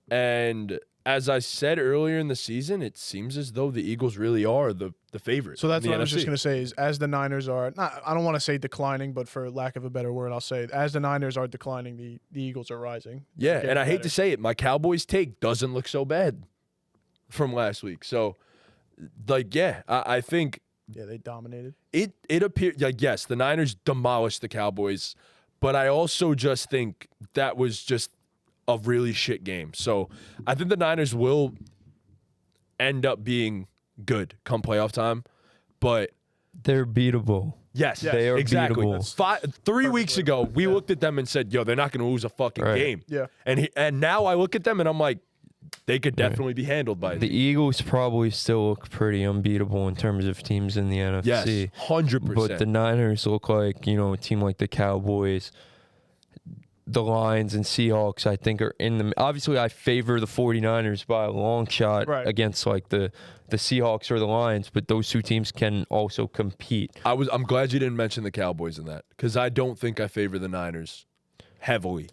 And as I said earlier in the season, it seems as though the Eagles really are the favorite. So that's in the what I was NFC. just going to say is as the Niners are, I don't want to say declining, but for lack of a better word, I'll say as the Niners are declining, the Eagles are rising. Yeah, and I hate to say it, my Cowboys take doesn't look so bad. from last week. So, like, yeah, I think Yeah, they dominated. it appeared like, yes, the Niners demolished the Cowboys, but I also just think that was just a really shit game. So I think the Niners will end up being good come playoff time, but They're beatable. yes, They are exactly. beatable. 3 weeks ago, we looked at them and said, "Yo, they're not going to lose a fucking Right. game." Yeah. And now I look at them and I'm like, they could definitely be handled by The Eagles probably still look pretty unbeatable in terms of teams in the NFC. yes, 100%. But the Niners look like, a team like the Cowboys, the Lions, and Seahawks, I think, are in the... Obviously, I favor the 49ers by a long shot against, like, the Seahawks or the Lions, but those two teams can also compete. I'm glad you didn't mention the Cowboys in that, because I don't think I favor the Niners heavily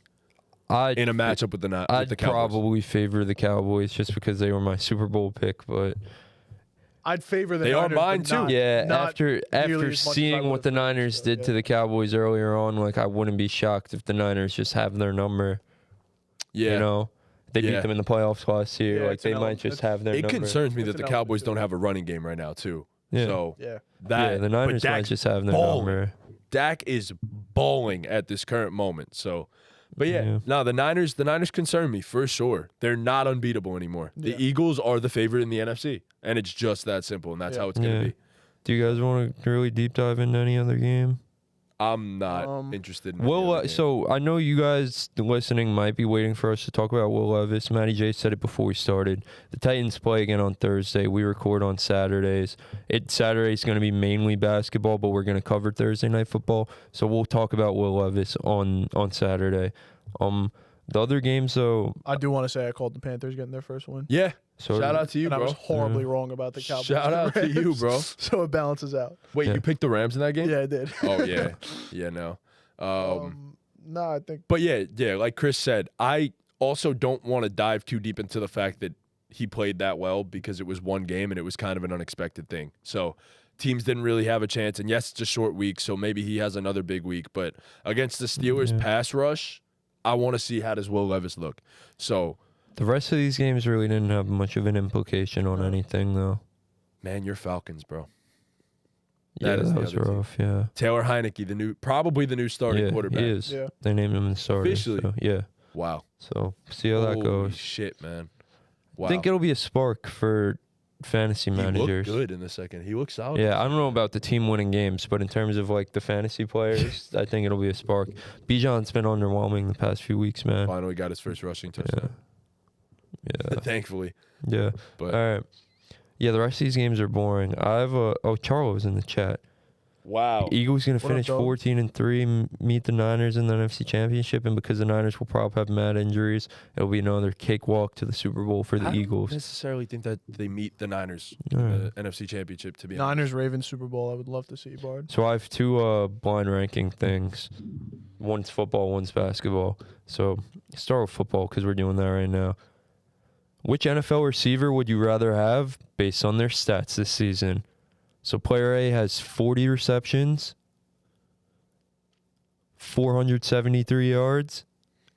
in a matchup with the Cowboys. I'd probably favor the Cowboys just because they were my Super Bowl pick, but... I'd favor the They are Niners, mine but too. not- Yeah, not after nearly as much as I seeing what would've the thought, Niners so, did yeah. to the Cowboys earlier on, like, I wouldn't be shocked if the Niners just have their number. Yeah. They beat Yeah. them in the playoffs last year. Yeah, like, it's an they might element. just have their It number. concerns me that It's the an Cowboys element, don't have a running game right now, too. Yeah. So Yeah. Yeah, the Niners but might Dak's just have their balling. number. Dak is balling at this current moment. So, but Yeah. no, the Niners concern me for sure. They're not unbeatable anymore. Yeah. The Eagles are the favorite in the NFC, and it's just that simple, and that's how it's going to Yeah. be. Do you guys want to really deep dive into any other game? I'm not interested in any Will, other game. so I know you guys listening might be waiting for us to talk about Will Levis. Matty J said it before we started. The Titans play again on Thursday. We record on Saturdays. Saturday's going to be mainly basketball, but we're going to cover Thursday night football. So we'll talk about Will Levis on Saturday. The other games, though, I do want to say I called the Panthers getting their first win. Yeah. So Shout out to you, And I bro. was horribly wrong about the Cowboys. Shout and out to you, Rams. bro. So it balances out. Wait, Yeah. you picked the Rams in that game? Yeah, I did. Oh, yeah. Yeah, no. No, I think But yeah, like Chris said, I also don't want to dive too deep into the fact that he played that well because it was one game and it was kind of an unexpected thing. So teams didn't really have a chance. And yes, it's a short week, so maybe he has another big week. But against the Steelers pass rush, I want to see how does Will Levis look. So, the rest of these games really didn't have much of an implication on anything, though. man, you're Falcons, bro. Yeah, That is that the was other team. rough, yeah. Taylor Heineke, probably the new starting Yeah, quarterback. he is. Yeah. They named him in the starter. Officially? So, yeah. Wow. So, see how that Holy goes. shit, man. Wow. I think it'll be a spark for fantasy he managers. looked good in the second. He looks solid. Yeah, I don't know about the team winning games, but in terms of like the fantasy players, I think it'll be a spark. Bijan's been underwhelming the past few weeks, man. Finally got his first rushing touchdown. Yeah. Thankfully. Yeah. But All right. Yeah, the rest of these games are boring. I have Charlo's in the chat. wow. Eagles gonna What up, finish dog? 14-3, meet the Niners in the NFC Championship, and because the Niners will probably have mad injuries, it'll be another cakewalk to the Super Bowl for the I don't Eagles. necessarily think that they meet the Niners All in right. the NFC Championship, to be honest. Niners Ravens Super Bowl. I would love to see Bard. So I have two blind ranking things. One's football, one's basketball. So start with football because we're doing that right now. Which NFL receiver would you rather have based on their stats this season? So player A has 40 receptions, 473 yards,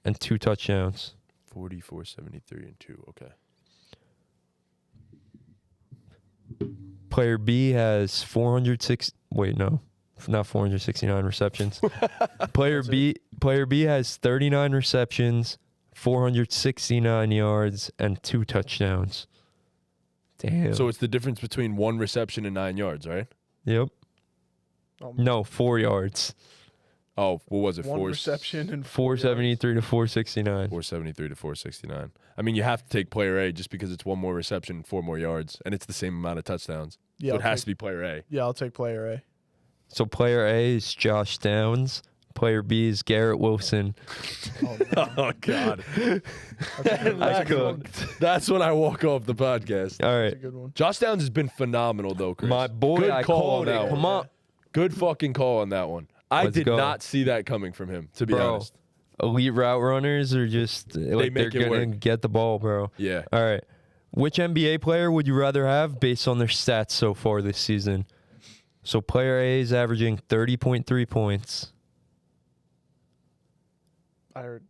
and 2 touchdowns. 44, 73, and 2. Okay. Player B has 469 receptions. Player B has 39 receptions, 469 yards, and 2 touchdowns. Damn. So it's the difference between 1 reception and 9 yards, right? Yep. No, 4 yards. Oh, what was it? One 4 reception and 473 to 469. 473 to 469. I mean, you have to take player A just because it's 1 more reception, 4 more yards, and it's the same amount of touchdowns. Yeah, So it I'll has take- to be player A. Yeah, I'll take player A. So player A is Josh Downs. Player B is Garrett Wilson. Oh, no. Oh, God. That's a good one. That's when I walk off the podcast. All That's right. a good one. Josh Downs has been phenomenal, though, Chris. My boy, Good I call called on it. that Come one. on. Good fucking call on that one. I Let's did go. not see that coming from him, to be Bro. honest. Elite route runners are just like make they're it going to work. get the ball, bro. Yeah. All right. Which NBA player would you rather have based on their stats so far this season? So player A is averaging 30.3 points. I heard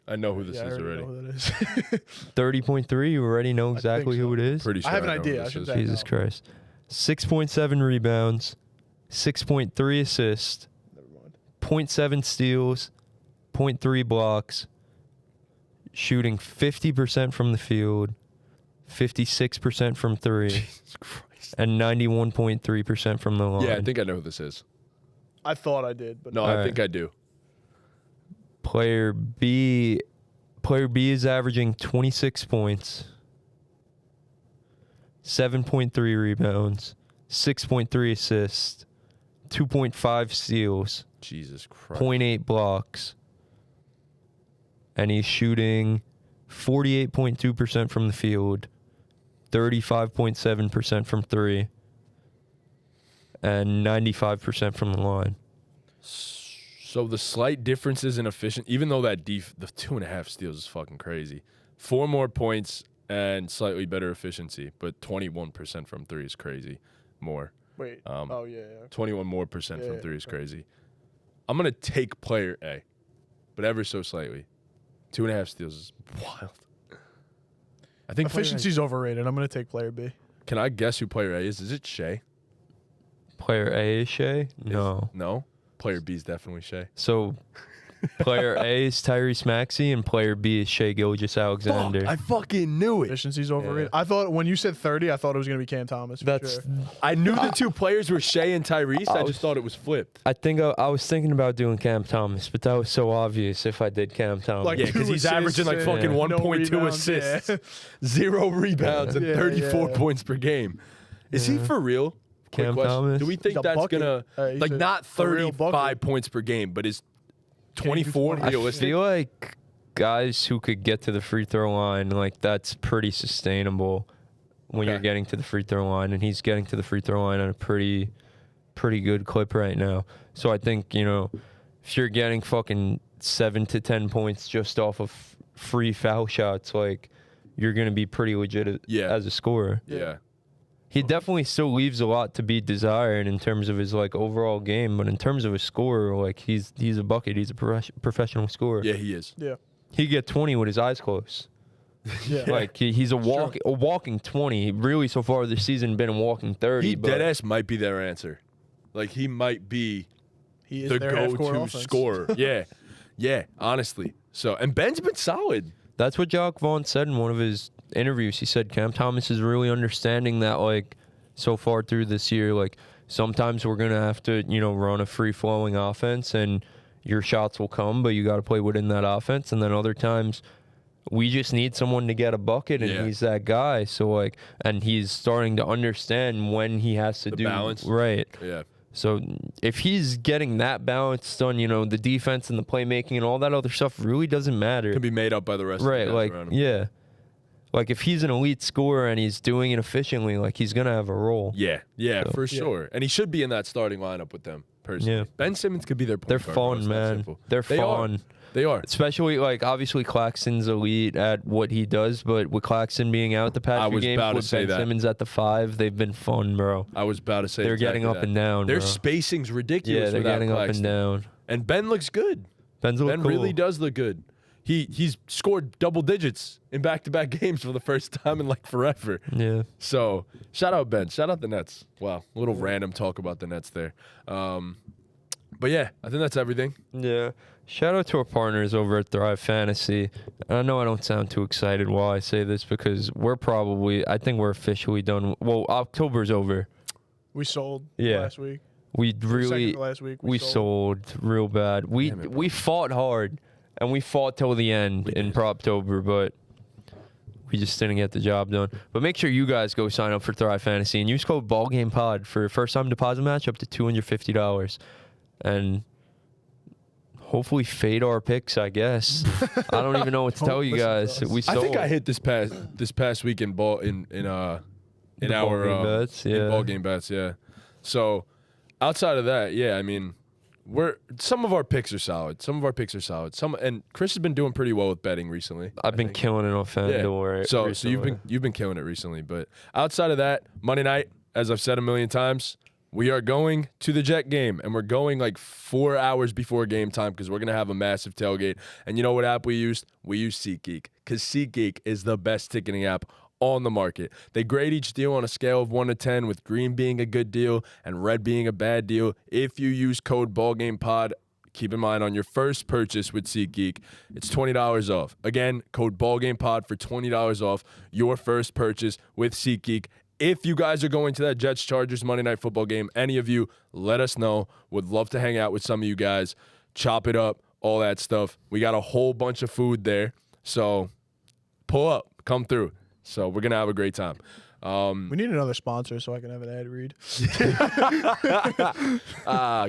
I know who this Yeah, I is already already. know who that is. 30.3. You already know exactly who so. it is. Pretty sure I have an know who idea. I this should is. say. Jesus no. Christ. 6.7 rebounds, 6.3 assists, Never mind. 0.7 steals, 0.3 blocks, shooting 50% from the field, 56% from three, Jesus Christ. and 91.3% from the line. Yeah, I think I know who this is. I thought I did, but No, All I right. think I do. Player B is averaging 26 points, 7.3 rebounds, 6.3 assists, 2.5 steals, Jesus Christ. 0.8 blocks, and he's shooting 48.2% from the field, 35.7% from three, and 95% from the line. So the slight differences in efficient, even though that the 2.5 steals is fucking crazy. 4 more points and slightly better efficiency, but 21% from three is crazy. More. wait. Um, Oh yeah. 21 more percent Yeah, from yeah, three is okay. crazy. I'm gonna take player A, but ever so slightly. 2.5 steals is wild. I think player A- Efficiency's overrated. I'm gonna take player B. Can I guess who player A is? Is it Shea? Player A is Shea? No. No. Player B is definitely Shea. So player A is Tyrese Maxey and player B is Shea Gilgeous-Alexander. Fuck, I fucking knew it. Efficiency's overrated. I thought when you said 30, I thought it was gonna be Cam Thomas. For That's. sure. I knew the two players were Shea and Tyrese. I just thought it was flipped. I think I was thinking about doing Cam Thomas, but that was so obvious if I did Cam Thomas. Like Yeah, because he's assists averaging like and fucking no 1.2 rebounds, assists, yeah. 0 rebounds, and Yeah, 34 yeah. points per game. Is he Yeah. for real? Quick Cam question. Thomas? Do we think He's a that's bucket. gonna He's like not a real 35 bucket. points per game, but is Can he do 24 20? realistic? I feel like guys who could get to the free throw line, like that's pretty sustainable when you're Okay. getting to the free throw line, and he's getting to the free throw line at a pretty good clip right now. So I think, you know, if you're getting fucking 7 to 10 points just off of free foul shots, like you're gonna be pretty legit Yeah. as a scorer. Yeah. He definitely still leaves a lot to be desired in terms of his like overall game, but in terms of a scorer, like he's a bucket. He's a professional scorer. Yeah, he is. Yeah. He get 20 with his eyes closed. Yeah. Like he's a walking 20. Really, so far this season been a walking 30. He but deadass might be their answer. Like he might be He is the their half-court go-to offense. scorer. Yeah. Yeah, honestly. So, and Ben's been solid. that's what Jock Vaughn said in one of his interviews. He said Cam Thomas is really understanding that like so far through this year, like sometimes we're gonna have to, you know, run a free-flowing offense and your shots will come, but you got to play within that offense. And then other times we just need someone to get a bucket, and Yeah. he's that guy. So like, and he's starting to understand when he has to The do balance. right. Yeah. So if he's getting that balance done, you know, the defense and the playmaking and all that other stuff really doesn't matter. Can be made up by the rest Right, of the guys like around him. yeah. Like if he's an elite scorer and he's doing it efficiently, like he's gonna have a role. Yeah, yeah, So- for sure. And he should be in that starting lineup with them, personally. Yeah. Ben Simmons could be their point They're guard, bro. fun, It's that man. simple. They're They are. fun. They are. Especially like obviously Claxton's elite at what he does, but with Claxton being out the past I few was games, about to with say Ben that. Simmons at the 5, they've been fun, bro. I was about to say They're exactly getting up that. and down, Their bro. spacing's ridiculous. Yeah, they're without getting up Claxton. and down. And Ben looks good. Ben's look Ben cool. really does look good. He's scored double digits in back-to-back games for the first time in like forever. Yeah. So shout out Ben. Shout out the Nets. Wow, a little random talk about the Nets there. But yeah, I think that's everything. Yeah. Shout out to our partners over at Thrive Fantasy. I know I don't sound too excited while I say this because I think we're officially done. Well, October's over. We sold Yeah. last week. We really, Second to last week. we sold real bad. Damn it, bro. We fought hard, and we fought till the end in Proptober, but we just didn't get the job done. But make sure you guys go sign up for Thrive Fantasy and use code BallGamePod for a first-time deposit match up to $250, and hopefully fade our picks. I guess I don't even know what to tell you Listen to guys. us. We I sold. think I hit this past week in ball in our ball game bets, yeah. in ball game bets, yeah. So outside of that, yeah, I mean, some of our picks are solid. And Chris has been doing pretty well with betting recently. I've been killing it on FanDuel. Right, So you've been killing it recently, but outside of that, Monday night, as I've said a million times, we are going to the Jet game, and we're going like 4 hours before game time because we're going to have a massive tailgate. And you know what app we used? We used SeatGeek because SeatGeek is the best ticketing app on the market. They grade each deal on a scale of 1 to 10, with green being a good deal and red being a bad deal. If you use code BallGamePod, keep in mind on your first purchase with SeatGeek, it's $20 off. Again, code BallGamePod for $20 off your first purchase with SeatGeek. If you guys are going to that Jets-Chargers Monday Night Football game, any of you, let us know. Would love to hang out with some of you guys, chop it up, all that stuff. We got a whole bunch of food there, so pull up, come through. So we're gonna have a great time. We need another sponsor so I can have an ad read.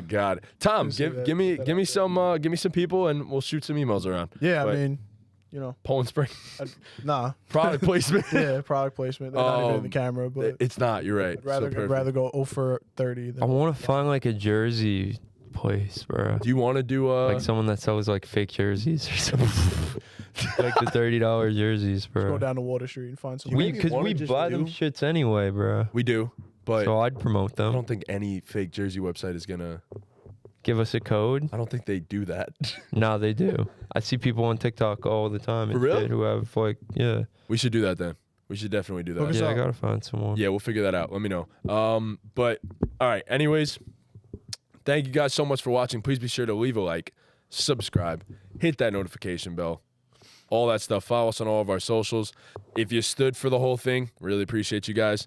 God, Tom, give me some people, and we'll shoot some emails around. Yeah, But I mean, you know, Poland Spring nah. product placement. Yeah, product placement. They're not even in the camera, but It's not. You're right. I'd rather go 0 for 30. Than I want to find like a jersey place, bro. Do you want to do Like someone that sells like fake jerseys or something. Like the $30 jerseys, bro. go down to Water Street and find some. Because we buy them shits anyway, bro. We do, but So I'd promote I them. don't think any fake jersey website is gonna. Give us a code. I don't think they do that. No, they do. I see people on TikTok all the time and For real? shit who have like, yeah. We should do that then. We should definitely do Hook that. us Yeah, I up. gotta find someone. Yeah, we'll figure that out. Let me know. But all right. Anyways, thank you guys so much for watching. Please be sure to leave a like, subscribe, hit that notification bell, all that stuff. Follow us on all of our socials. If you stood for the whole thing, really appreciate you guys.